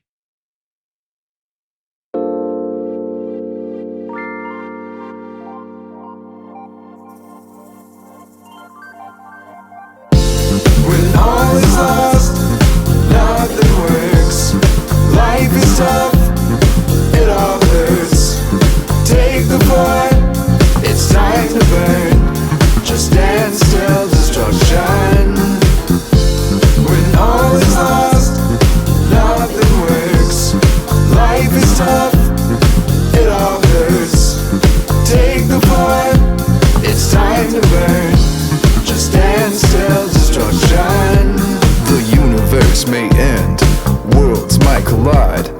When all is lost, nothing works. Life is tough, it all hurts. Take the fun, it's time to burn. Just stand still, destruction. When all is lost, nothing works. Life is tough, it all hurts. Take the fun, it's time to burn. Just stand still, destruction. The universe may end, worlds might collide.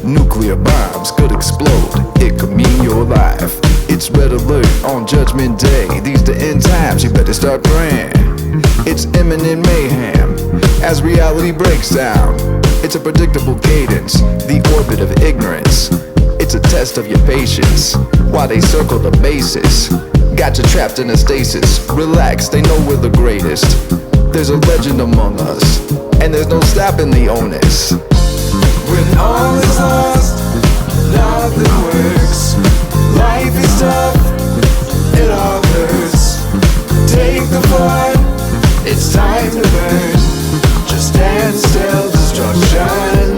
Nuclear bombs could explode, it could mean your life. It's red alert on Judgment Day. These the end times, you better start praying. It's imminent mayhem as reality breaks down. It's a predictable cadence, the orbit of ignorance. It's a test of your patience while they circle the bases. Got you trapped in a stasis. Relax, they know we're the greatest. There's a legend among us, and there's no stopping the onus. When all is lost, nothing works. Life is tough, it all hurts. Take the fun, it's time to burn. Just stand still, destruction.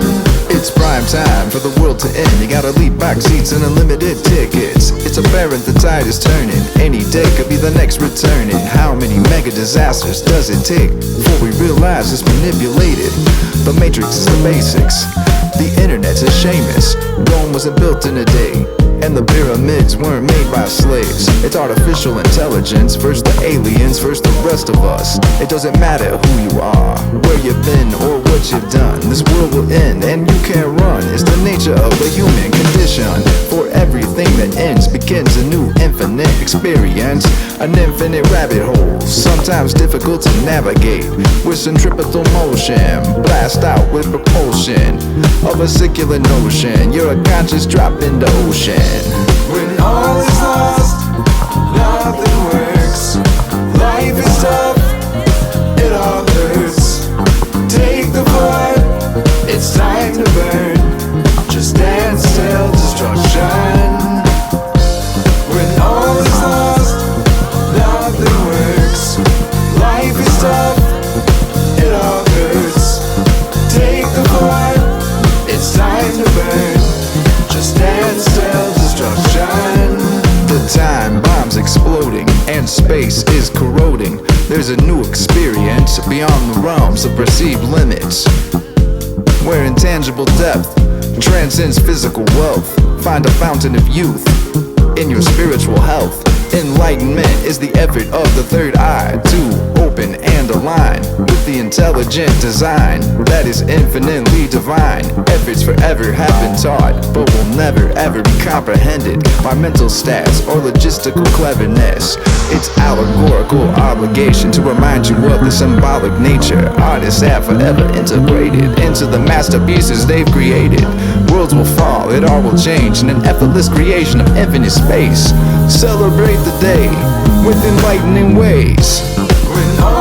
It's prime time for the world to end. You gotta leave back seats and unlimited tickets. It's apparent the tide is turning. Any day could be the next returning. How many mega disasters does it take before we realize it's manipulated? The matrix is the basics. The internet's a Seamus. Rome wasn't built in a day, and the pyramids weren't made by slaves. It's artificial intelligence, first the aliens, first the rest of us. It doesn't matter who you are, where you've been, or what you've done. This world will end, and you can't run. It's the nature of the human condition. For everything that ends begins a new infinite experience. An infinite rabbit hole, sometimes difficult to navigate. With centripetal motion, blast out with propulsion of a circular notion. You're a conscious drop in the ocean. When all is lost, nothing works. Life is tough, it all hurts. Take the fun, it's time to burn. Just stand still, destruction. When all is lost, nothing works. Life is tough, it all hurts. Take the fun, it's time to burn. Just stand still, destruction. The time bomb's exploding and space is corroding. There's a new experience beyond the realms of perceived limits, where intangible depth transcends physical wealth. Find a fountain of youth in your spiritual health. Enlightenment is the effort of the third eye to open and align with the intelligent design that is infinitely divine. Efforts forever have been taught, but will never ever be comprehended by mental stats or logistical cleverness. It's allegorical obligation to remind you of the symbolic nature artists have forever integrated into the masterpieces they've created. Worlds will fall, it all will change in an effortless creation of infinite space. Celebrate the day with enlightening ways. When all